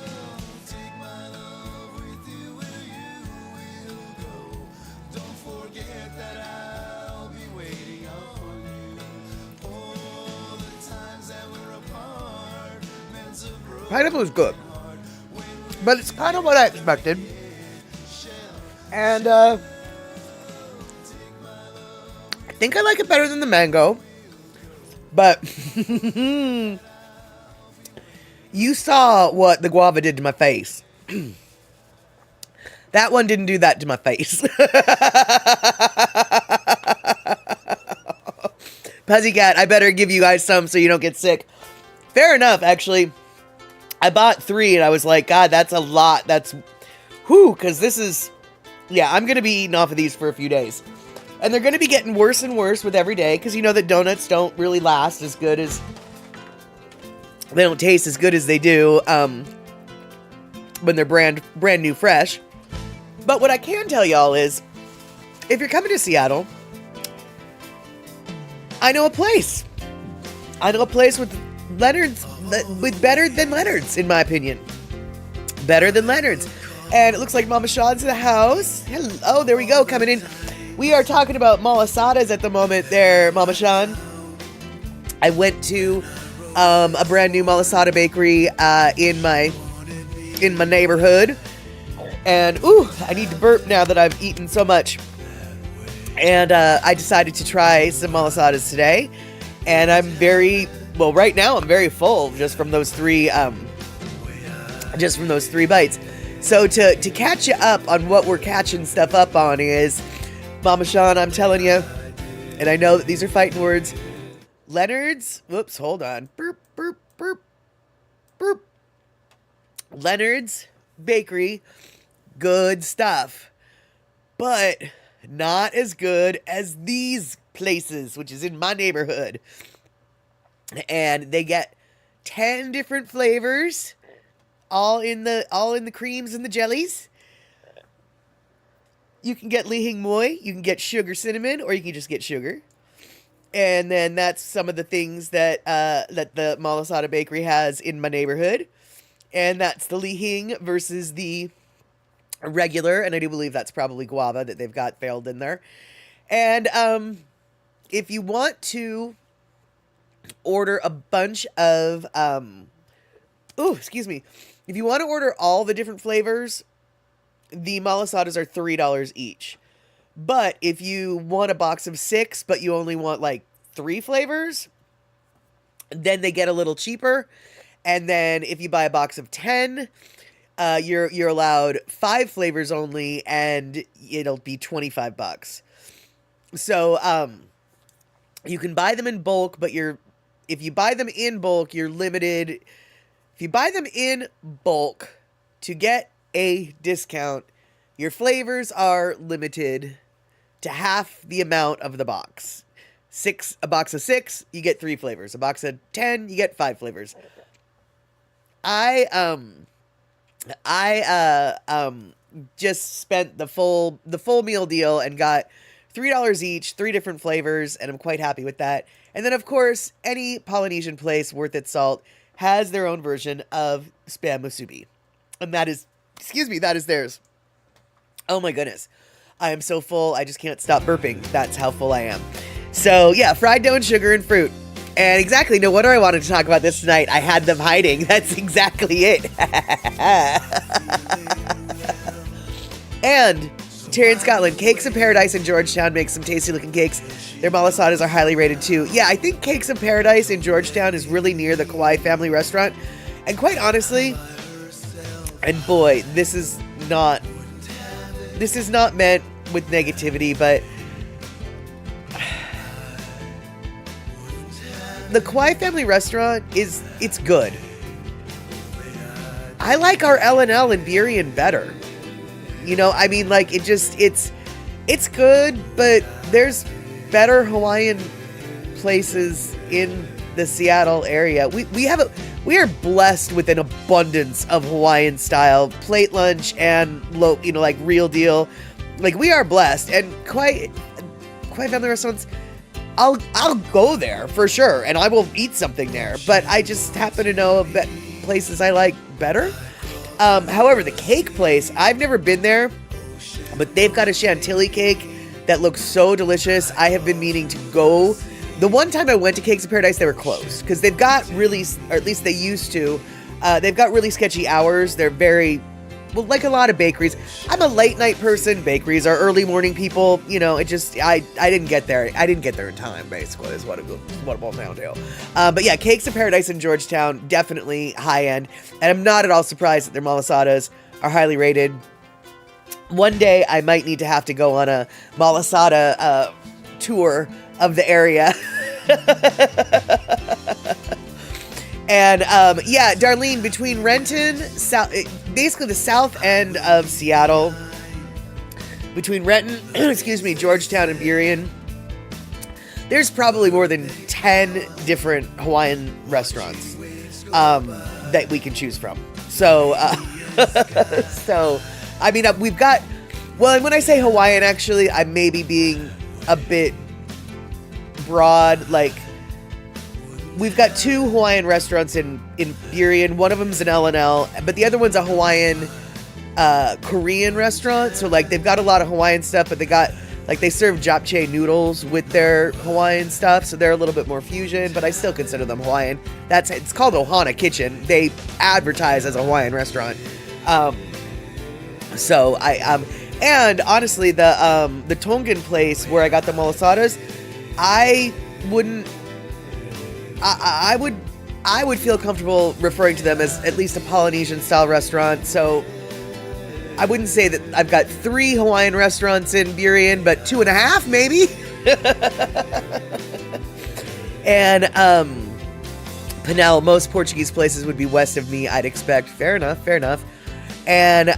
Pineapple is good, but it's kind of what I expected. And I think I like it better than the mango. But you saw what the guava did to my face. That one didn't do that to my face. Pussycat, I better give you guys some so you don't get sick. Fair enough, actually. I bought 3 and I was like, God, that's a lot. That's, because this is, yeah, I'm going to be eating off of these for a few days. And they're going to be getting worse and worse with every day because you know that donuts don't really last as good as, they don't taste as good as they do when they're brand new fresh. But what I can tell y'all is, if you're coming to Seattle, I know a place. With Leonard's, with better than Leonard's, in my opinion. Better than Leonard's. And it looks like Mama Sean's in the house. Hello. Oh, there we go, coming in. We are talking about malasadas at the moment there, Mama Sean. I went to a brand new malasada bakery in my neighborhood. And, I need to burp now that I've eaten so much. And I decided to try some malasadas today. And I'm right now I'm very full just from those 3 bites. So to catch you up on what we're catching stuff up on is, Mama Sean, I'm telling you, and I know that these are fighting words, Leonard's, whoops, hold on, burp, burp, burp, burp, Leonard's Bakery, good stuff, but not as good as these places, which is in my neighborhood. And they get 10 different flavors, all in the creams and the jellies. You can get Li Hing Moi, you can get sugar cinnamon, or you can just get sugar. And then that's some of the things that the Malasada Bakery has in my neighborhood. And that's the Li Hing versus the regular, and I do believe that's probably guava that they've got failed in there. And if you want to order a bunch of, if you want to order all the different flavors, the malasadas are $3 each. But if you want a box of 6, but you only want like 3 flavors, then they get a little cheaper. And then if you buy a box of 10, you're allowed 5 flavors only, and it'll be $25. So you can buy them in bulk, but if you buy them in bulk, you're limited. If you buy them in bulk to get a discount, your flavors are limited to half the amount of the box. A box of 6, you get 3 flavors. A box of 10, you get 5 flavors. I just spent the full meal deal and got $3 each, 3 different flavors, and I'm quite happy with that. And then, of course, any Polynesian place worth its salt has their own version of Spam Musubi. And that is theirs. Oh my goodness. I am so full, I just can't stop burping. That's how full I am. So, yeah, fried dough and sugar and fruit. And exactly, no wonder I wanted to talk about this tonight. I had them hiding. That's exactly it. And Terry in Scotland, Cakes of Paradise in Georgetown makes some tasty looking cakes. Their malasadas are highly rated too. Yeah, I think Cakes of Paradise in Georgetown is really near the Kauai family restaurant. And quite honestly, and boy, this is not meant with negativity, but the Kauai family restaurant it's good. I like our L&L in Burien better. You know, I mean, like, it's good, but there's better Hawaiian places in the Seattle area. We are blessed with an abundance of Hawaiian style plate lunch and like real deal. Like, we are blessed, and Kauai family restaurants, I'll go there for sure, and I will eat something there, but I just happen to know of places I like better. However, the cake place, I've never been there, but they've got a chantilly cake that looks so delicious. I have been meaning to go. The one time I went to Cakes of Paradise, they were closed because they've got really, or at least they used to, they've got really sketchy hours. They're very, well, like a lot of bakeries. I'm a late night person. Bakeries are early morning people. You know, it just, I didn't get there. I didn't get there in time, basically, is what it boils down to. But yeah, Cakes of Paradise in Georgetown, definitely high end. And I'm not at all surprised that their malasadas are highly rated. One day I might need to have to go on a malasada tour of the area. And yeah, Darlene, between Renton, basically the south end of Seattle, between Renton, Georgetown and Burien, there's probably more than 10 different Hawaiian restaurants that we can choose from. So, I mean, we've got, well, and when I say Hawaiian, actually, I may be being a bit broad. Like, we've got 2 Hawaiian restaurants in Burien. One of them's an L&L, but the other one's a Hawaiian Korean restaurant. So, like, they've got a lot of Hawaiian stuff, but they serve japchae noodles with their Hawaiian stuff, so they're a little bit more fusion, but I still consider them Hawaiian. It's called Ohana Kitchen. They advertise as a Hawaiian restaurant. So and honestly, the Tongan place where I got the malasadas, I would feel comfortable referring to them as at least a Polynesian style restaurant. So I wouldn't say that I've got 3 Hawaiian restaurants in Burien, but 2.5 maybe. And Pinel, most Portuguese places would be west of me, I'd expect. Fair enough. And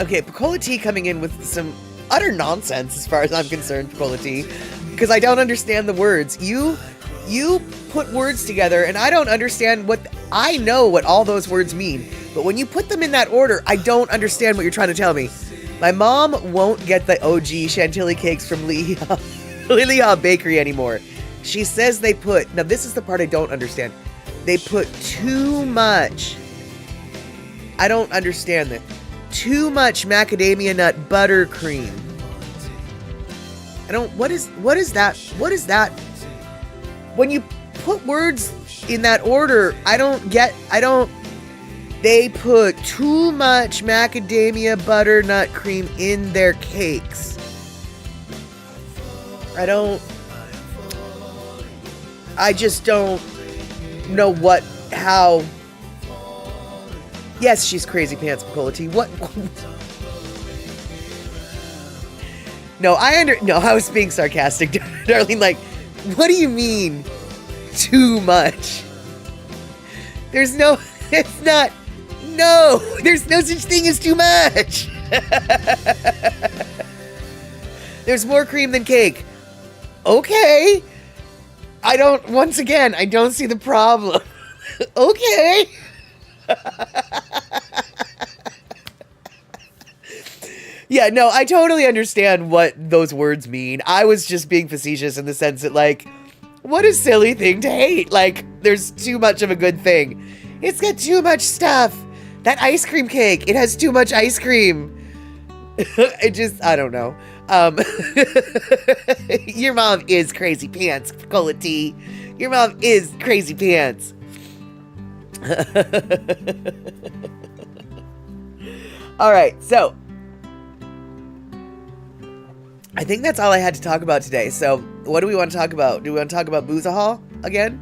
okay, Picola Tea coming in with some utter nonsense as far as I'm concerned, Picola Tea, because I don't understand the words. You put words together, and I don't understand I know what all those words mean, but when you put them in that order, I don't understand what you're trying to tell me. My mom won't get the OG Chantilly cakes from Liliha Bakery anymore. She says now this is the part I don't understand. They put too much. I don't understand that. too much macadamia nut buttercream. What is that? What is that? When you put words in that order, they put too much macadamia butternut cream in their cakes. I just don't know how. Yes, she's crazy pants, Cola T. What? No, I was being sarcastic, darling. Like, what do you mean, too much? There's no such thing as too much. There's more cream than cake. Okay. I don't see the problem. Okay. Yeah, no, I totally understand what those words mean. I was just being facetious in the sense that, like, what a silly thing to hate. Like, there's too much of a good thing. It's got too much stuff. That ice cream cake, it has too much ice cream. I don't know. Your mom is crazy pants, Cola T. Your mom is crazy pants. All right, so I think that's all I had to talk about today. So what do we want to talk about? Do we want to talk about Boozahol again?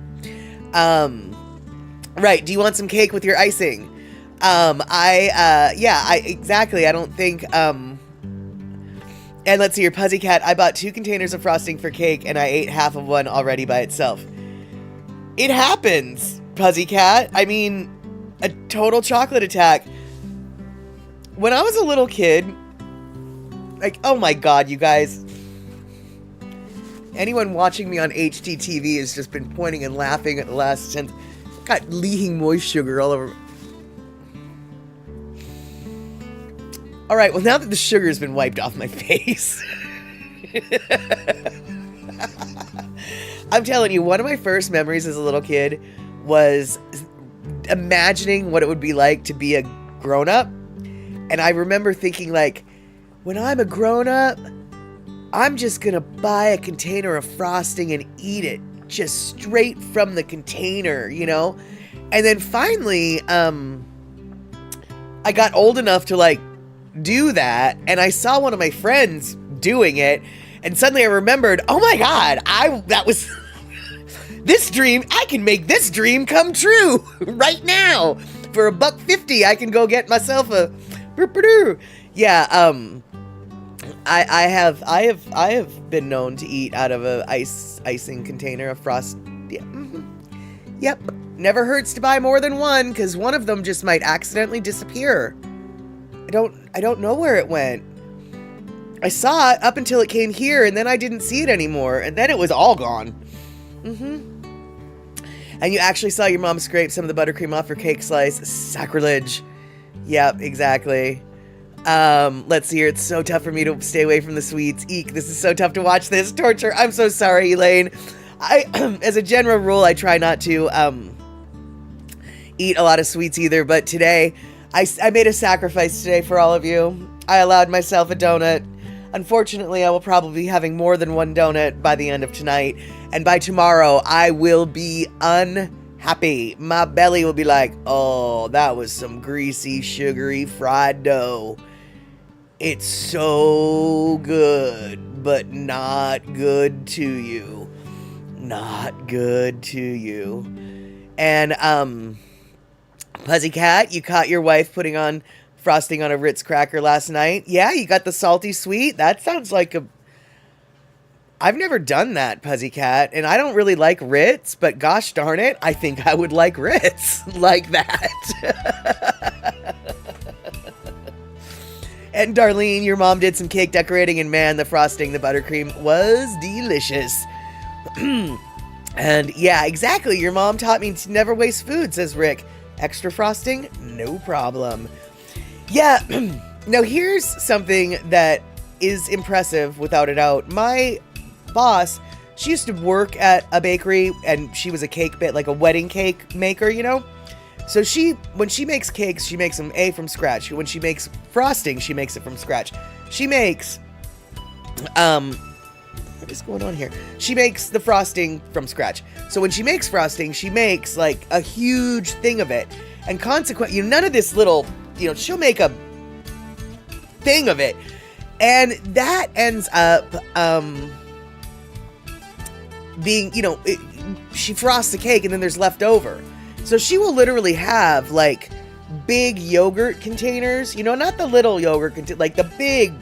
Right. Do you want some cake with your icing? Exactly. I don't think, and let's see here, Puzzy Cat. I bought 2 containers of frosting for cake and I ate half of one already by itself. It happens, Puzzy Cat. I mean, a total chocolate attack. When I was a little kid, like, oh my God, you guys. Anyone watching me on HDTV has just been pointing and laughing at the last 10. Got leaking moist sugar all over. All right, well, now that the sugar has been wiped off my face. I'm telling you, one of my first memories as a little kid was imagining what it would be like to be a grown-up. And I remember thinking, like, when I'm a grown-up, I'm just gonna buy a container of frosting and eat it just straight from the container, you know? And then finally, I got old enough to, like, do that, and I saw one of my friends doing it, and suddenly I remembered, oh my God, that was this dream. I can make this dream come true right now. For $1.50, I can go get myself a. Yeah, I have been known to eat out of a icing container of frost. Yeah, yep. Never hurts to buy more than one, because one of them just might accidentally disappear. I don't know where it went. I saw it up until it came here, and then I didn't see it anymore, and then it was all gone. And you actually saw your mom scrape some of the buttercream off her cake slice. Sacrilege. Yep, exactly. Let's see here. It's so tough for me to stay away from the sweets. Eek, this is so tough to watch this. Torture. I'm so sorry, Elaine. As a general rule, I try not to, eat a lot of sweets either, but today, I made a sacrifice today for all of you. I allowed myself a donut. Unfortunately, I will probably be having more than one donut by the end of tonight, and by tomorrow, I will be unhappy. My belly will be like, oh, that was some greasy, sugary, fried dough. It's so good, but not good to you. Not good to you. And, Puzzy Cat, you caught your wife putting on frosting on a Ritz cracker last night. Yeah, you got the salty sweet. That sounds like I've never done that, Puzzy Cat, and I don't really like Ritz, but gosh darn it, I think I would like Ritz like that. And Darlene, your mom did some cake decorating, and man, the frosting, the buttercream was delicious. And yeah, exactly, your mom taught me to never waste food, says Rick. Extra frosting? No problem. Yeah, now here's something that is impressive without a doubt. My boss, she used to work at a bakery, and she was a cake bit, like a wedding cake maker, you know? So when she makes cakes, she makes them from scratch. When she makes frosting, she makes it from scratch. She makes, what is going on here? She makes the frosting from scratch. So when she makes frosting, she makes like a huge thing of it. And consequently, none of this little, she'll make a thing of it. And that ends up, being, she frosts the cake and then there's leftover. So she will literally have like big yogurt containers, not the little yogurt, like the big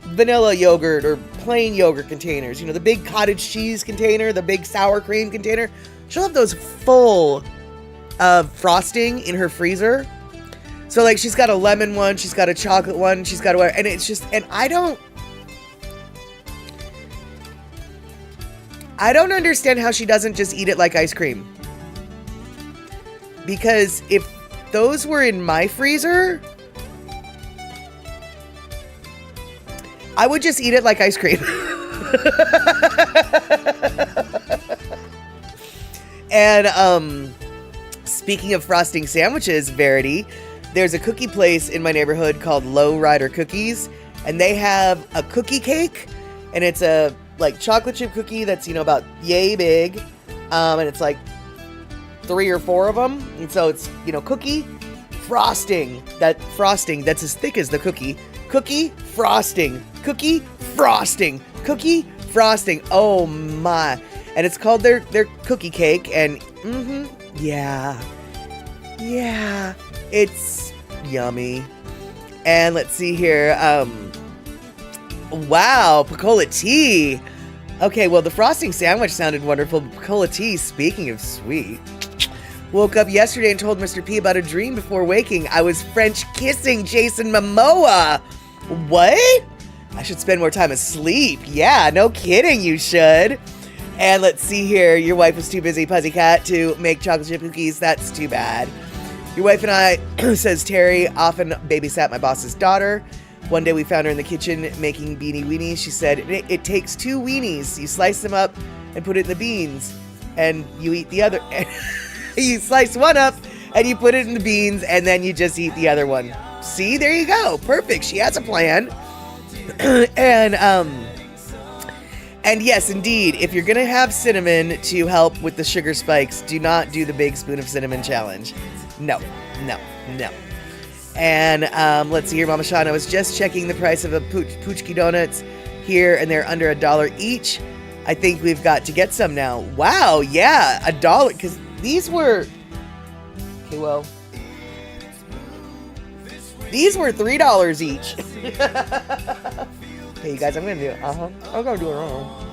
vanilla yogurt or plain yogurt containers, the big cottage cheese container, the big sour cream container. She'll have those full of frosting in her freezer. So like she's got a lemon one, she's got a chocolate one, she's got and it's just, and I don't understand how she doesn't just eat it like ice cream. Because if those were in my freezer, I would just eat it like ice cream. And speaking of frosting sandwiches, Verity, there's a cookie place in my neighborhood called Low Rider Cookies, and they have a cookie cake, and it's a like chocolate chip cookie that's about yay big, and it's like 3 or 4 of them, and so it's cookie frosting, that's as thick as the cookie frosting, cookie frosting, cookie frosting. Oh my! And it's called their cookie cake, and yeah, it's yummy. And let's see here, wow, Picola tea. Okay, well, the frosting sandwich sounded wonderful. Picola tea, speaking of sweet. Woke up yesterday and told Mr. P about a dream before waking. I was French kissing Jason Momoa. What? I should spend more time asleep. Yeah, no kidding, you should. And let's see here. Your wife was too busy, Pussycat, to make chocolate chip cookies. That's too bad. Your wife and I, says Terry, often babysat my boss's daughter. One day we found her in the kitchen making beanie weenies. She said, it takes 2 weenies. You slice them up and put it in the beans, and you eat the other. You slice one up and you put it in the beans, and then you just eat the other one. See, there you go. Perfect. She has a plan. And yes, indeed, if you're gonna have cinnamon to help with the sugar spikes, do not do the big spoon of cinnamon challenge. No. And let's see here, Mama Sean, I was just checking the price of a Poochki donuts here, and they're under $1 each. I think we've got to get some now. Wow, yeah, $1, because these were, okay, well, these were $3 each. Hey, you guys, I'm gonna do it. I'm gonna do it wrong.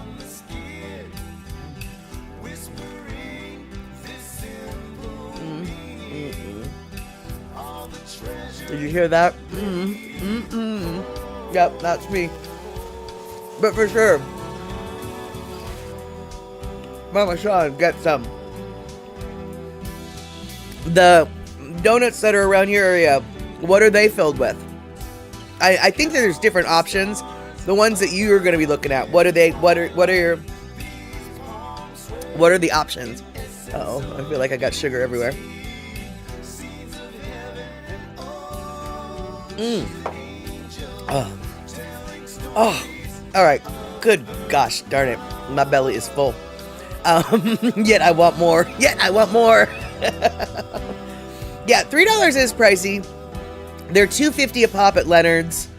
Did you hear that? Yep, that's me. But for sure, Mama Sean, get some. The donuts that are around your area, what are they filled with? I think that there's different options. The ones that you are going to be looking at, what are they? What are the options? Uh-oh, I feel like I got sugar everywhere. Oh, all right. Good gosh, darn it. My belly is full. Yet I want more. Yeah, $3 is pricey. They're $2.50 a pop at Leonard's.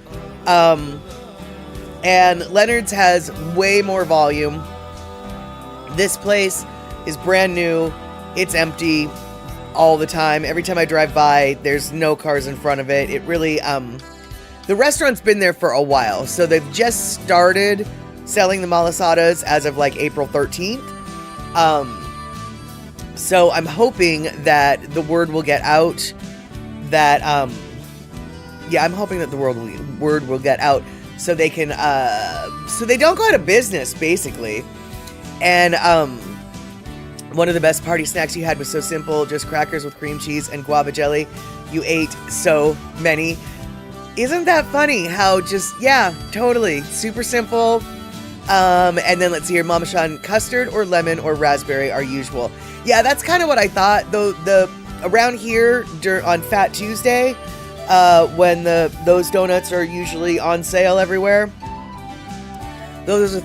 And Leonard's has way more volume. This place is brand new. It's empty all the time. Every time I drive by, there's no cars in front of it. It really, the restaurant's been there for a while. So they've just started selling the malasadas as of like April 13th. So I'm hoping that the word will get out that, I'm hoping that the word will get out so they can, so they don't go out of business, basically. And, one of the best party snacks you had was so simple, just crackers with cream cheese and guava jelly. You ate so many. Isn't that funny how just, yeah, totally, super simple. And then let's see here, Mama Sean, custard or lemon or raspberry are usual. Yeah, that's kind of what I thought, though. The around here on Fat Tuesday, when those donuts are usually on sale everywhere. Those are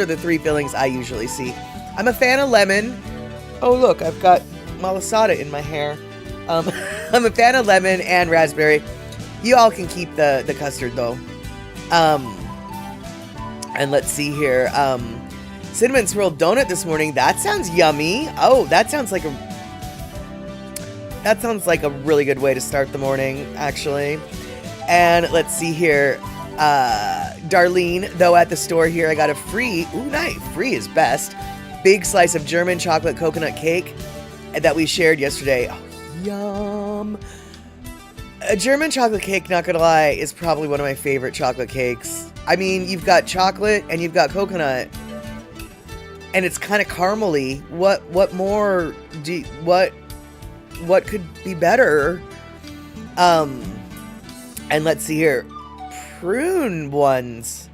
the three fillings I usually see. I'm a fan of lemon. Oh look, I've got malasada in my hair. I'm a fan of lemon and raspberry. You all can keep the custard though. And let's see here. Cinnamon swirl donut this morning. That sounds yummy. Oh, that sounds like a really good way to start the morning, actually. And let's see here. Darlene, though at the store here, I got a free, free is best, big slice of German chocolate coconut cake that we shared yesterday. Oh, yum. A German chocolate cake, not gonna lie, is probably one of my favorite chocolate cakes. I mean, you've got chocolate and you've got coconut, and it's kind of caramely. What more what could be better? And let's see here. Prune ones.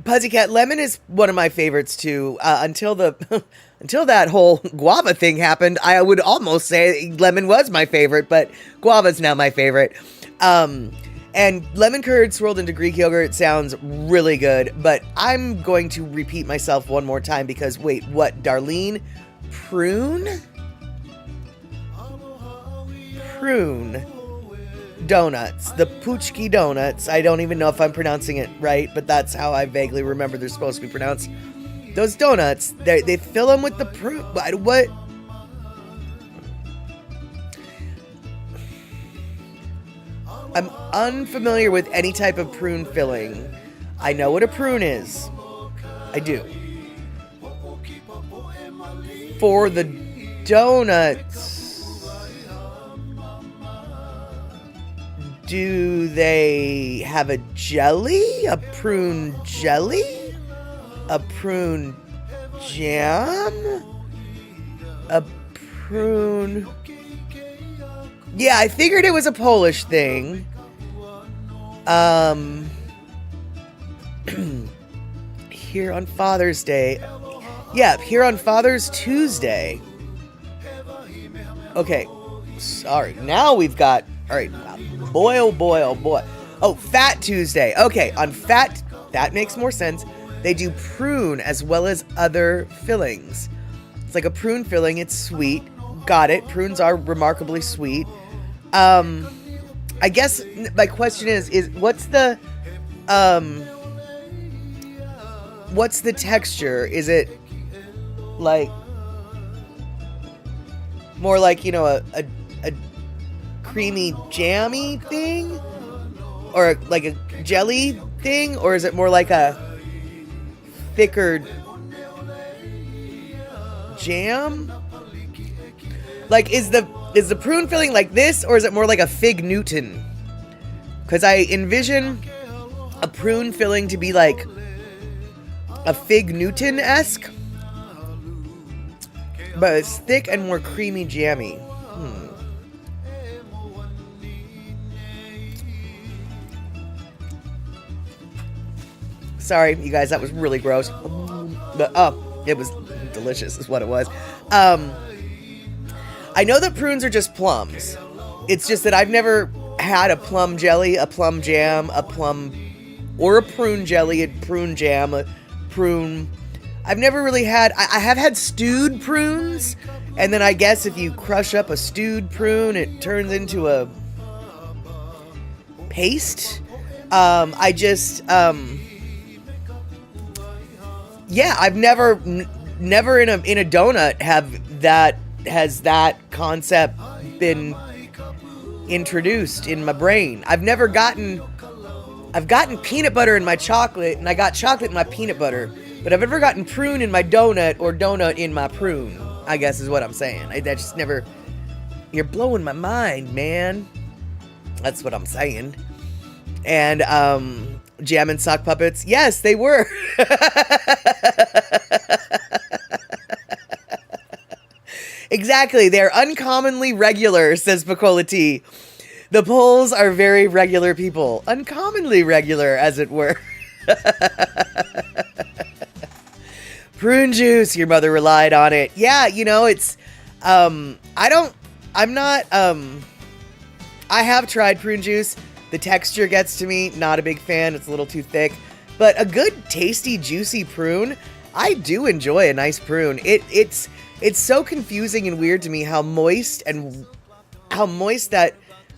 Pussycat lemon is one of my favorites too. Until that whole guava thing happened, I would almost say lemon was my favorite, but guava's now my favorite. And lemon curd swirled into Greek yogurt sounds really good, but I'm going to repeat myself one more time because wait, what, Darlene? Prune donuts, the Puchki donuts. I don't even know if I'm pronouncing it right, but that's how I vaguely remember they're supposed to be pronounced. Those donuts, they fill them with the prune. What? I'm unfamiliar with any type of prune filling. I know what a prune is. I do. For the donuts, do they have a jelly? A prune jelly? A prune jam? A prune... Yeah, I figured it was a Polish thing. Here on Father's Day. Yeah, here on Father's Tuesday. Okay, sorry. Now we've got... Alright, boy, oh boy, oh boy. Oh, Fat Tuesday. Okay, on Fat... That makes more sense. They do prune as well as other fillings. It's like a prune filling. It's sweet. Got it. Prunes are remarkably sweet. I guess my question is what's the texture? Is it like more like, you know, a creamy jammy thing, or like a jelly thing, or is it more like a thicker jam? Like, is the prune filling like this, or is it more like a Fig Newton? Because I envision a prune filling to be like a Fig Newton-esque, but it's thick and more creamy jammy. Sorry, you guys, that was really gross. But, it was delicious is what it was. I know that prunes are just plums. It's just that I've never had a plum jelly, a plum jam, or a prune jelly, a prune jam, a prune. I've never really had, I have had stewed prunes, and then I guess if you crush up a stewed prune, it turns into a paste. Yeah, I've never in a donut has that concept been introduced in my brain. I've gotten peanut butter in my chocolate, and I got chocolate in my peanut butter, but I've never gotten prune in my donut or donut in my prune, I guess is what I'm saying. I just never, you're blowing my mind, man. That's what I'm saying. And, Jam and Sock Puppets. Yes, they were. Exactly. They're uncommonly regular, says Bacola T. The Poles are very regular people. Uncommonly regular, as it were. Prune juice. Your mother relied on it. Yeah, you know, it's... I have tried prune juice. The texture gets to me, not a big fan. It's a little too thick. But a good, tasty, juicy prune, I do enjoy a nice prune. It's so confusing and weird to me how moist that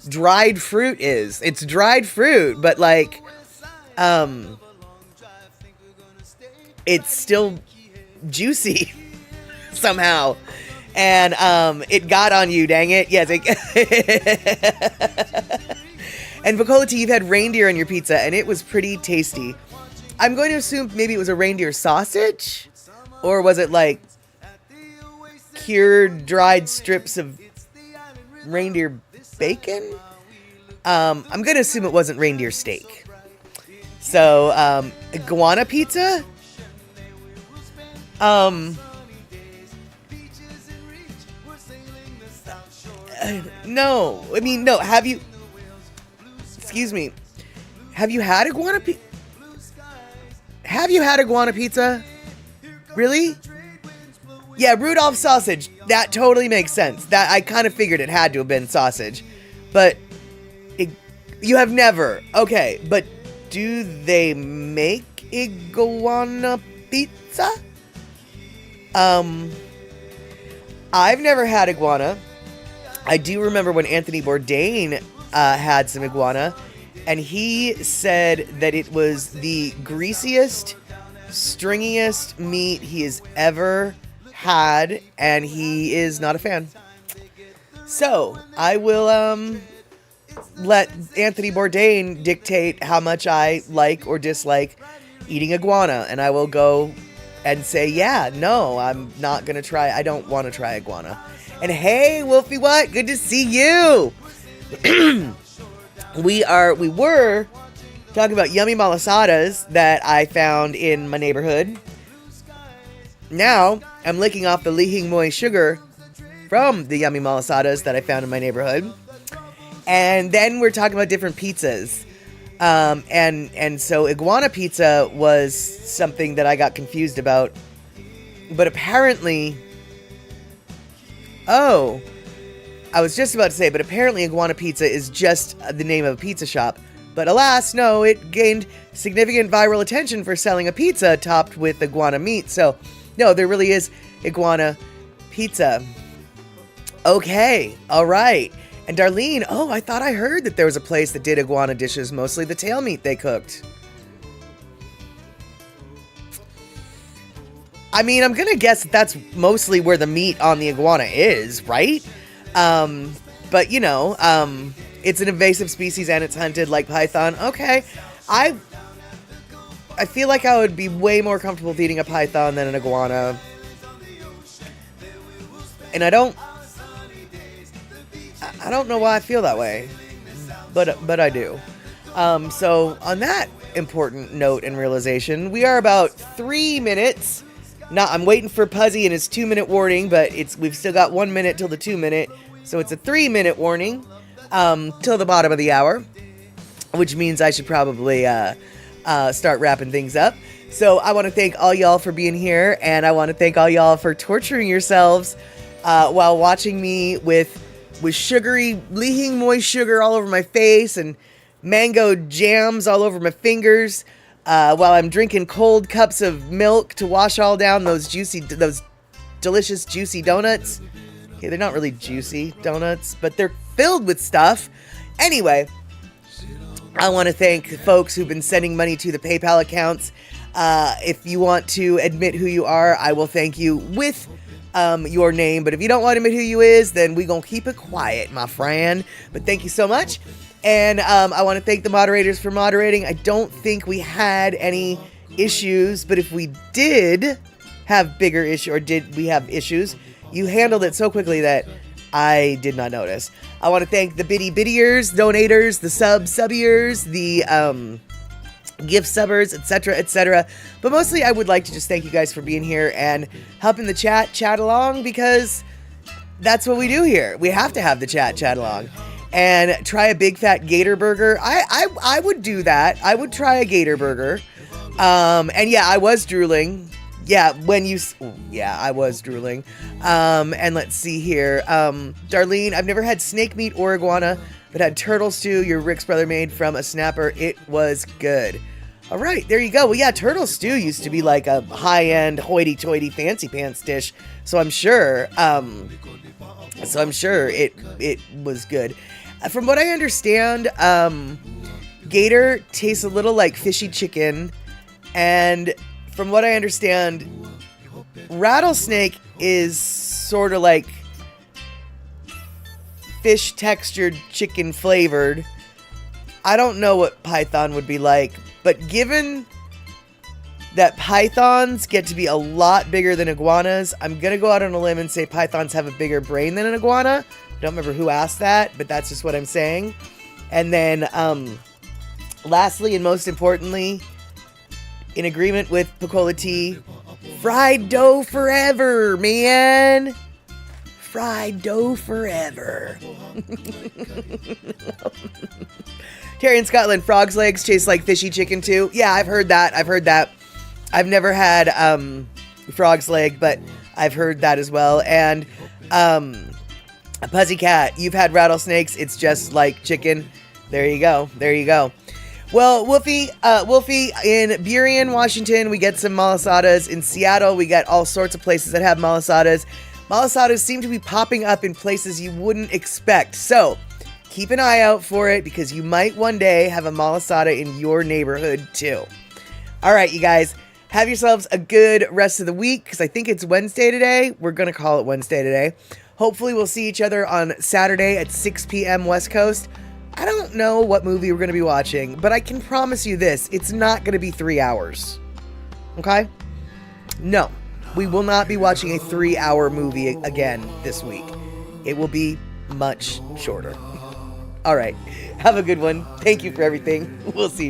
dried fruit is. It's dried fruit, but like, it's still juicy somehow. And it got on you, dang it. Yes. And Bacolati, you've had reindeer on your pizza, and it was pretty tasty. I'm going to assume maybe it was a reindeer sausage, or was it like cured, dried strips of reindeer bacon? I'm going to assume it wasn't reindeer steak. So, iguana pizza? No. I mean, no. Excuse me. Have you had iguana pizza? Have you had iguana pizza? Really? Yeah, Rudolph sausage. That totally makes sense. That I kind of figured it had to have been sausage. But you have never. Okay, but do they make iguana pizza? I've never had iguana. I do remember when Anthony Bourdain had some iguana, and he said that it was the greasiest, stringiest meat he has ever had, and he is not a fan. So, I will let Anthony Bourdain dictate how much I like or dislike eating iguana, and I will go and say, yeah, no, I'm not going to try. I don't want to try iguana. And hey, Wolfie, what? Good to see you. We were talking about yummy malasadas that I found in my neighborhood. Now, I'm licking off the Lihing Moy sugar from the yummy malasadas that I found in my neighborhood. And then we're talking about different pizzas. And so iguana pizza was something that I got confused about. But apparently... Oh, I was just about to say, but apparently iguana pizza is just the name of a pizza shop. But alas, no, it gained significant viral attention for selling a pizza topped with iguana meat. So, no, there really is iguana pizza. Okay, all right. And Darlene, oh, I thought I heard that there was a place that did iguana dishes, mostly the tail meat they cooked. I mean, I'm going to guess that's mostly where the meat on the iguana is, right? But, you know, it's an invasive species and it's hunted like python. Okay, I feel like I would be way more comfortable with eating a python than an iguana. And I don't know why I feel that way, but I do. So on that important note and realization, we are about 3 minutes. I'm waiting for Puzzy and his 2-minute warning, but we've still got 1 minute till the 2-minute, so it's a 3-minute warning till the bottom of the hour, which means I should probably start wrapping things up. So I want to thank all y'all for being here, and I want to thank all y'all for torturing yourselves while watching me with sugary, Lihing Moy sugar all over my face and mango jams all over my fingers. While I'm drinking cold cups of milk to wash all down those delicious juicy donuts. Okay, they're not really juicy donuts, but they're filled with stuff. Anyway, I want to thank the folks who've been sending money to the PayPal accounts. If you want to admit who you are, I will thank you with your name. But if you don't want to admit who you is, then we gonna keep it quiet, my friend. But thank you so much. And I want to thank the moderators for moderating. I don't think we had any issues, but if we did have bigger issues, or did we have issues, you handled it so quickly that I did not notice. I want to thank the bittiers, donators, the subbiers, the gift subbers, etc., etc. But mostly I would like to just thank you guys for being here and helping the chat along, because that's what we do here. We have to have the chat along. And try a big fat gator burger. I would do that. I would try a gator burger. And yeah, I was drooling Yeah, I was drooling. And let's see here. Darlene, I've never had snake meat or iguana, but had turtle stew your Rick's brother made from a snapper. It was good. All right, there you go. Well, yeah, turtle stew used to be like a high-end, hoity-toity, fancy pants dish. So I'm sure, it was good. From what I understand, gator tastes a little like fishy chicken, and from what I understand, rattlesnake is sort of like fish textured, chicken flavored. I don't know what python would be like, but given that pythons get to be a lot bigger than iguanas, I'm going to go out on a limb and say pythons have a bigger brain than an iguana. I don't remember who asked that, but that's just what I'm saying. And then, lastly and most importantly, in agreement with Picola T, fried dough forever, man. Fried dough forever. Terry in Scotland, frog's legs taste like fishy chicken too. Yeah, I've heard that. I've never had frog's leg, but I've heard that as well. And Pussycat, you've had rattlesnakes. It's just like chicken. There you go. Well, Wolfie, in Burien, Washington, we get some malasadas. In Seattle, we got all sorts of places that have malasadas. Malasadas seem to be popping up in places you wouldn't expect. So keep an eye out for it, because you might one day have a malasada in your neighborhood too. All right, you guys, have yourselves a good rest of the week, because I think it's Wednesday today. We're going to call it Wednesday today. Hopefully we'll see each other on Saturday at 6 p.m. West Coast. I don't know what movie we're going to be watching, but I can promise you this. It's not going to be 3 hours. Okay? No. We will not be watching a 3-hour movie again this week. It will be much shorter. All right. Have a good one. Thank you for everything. We'll see you.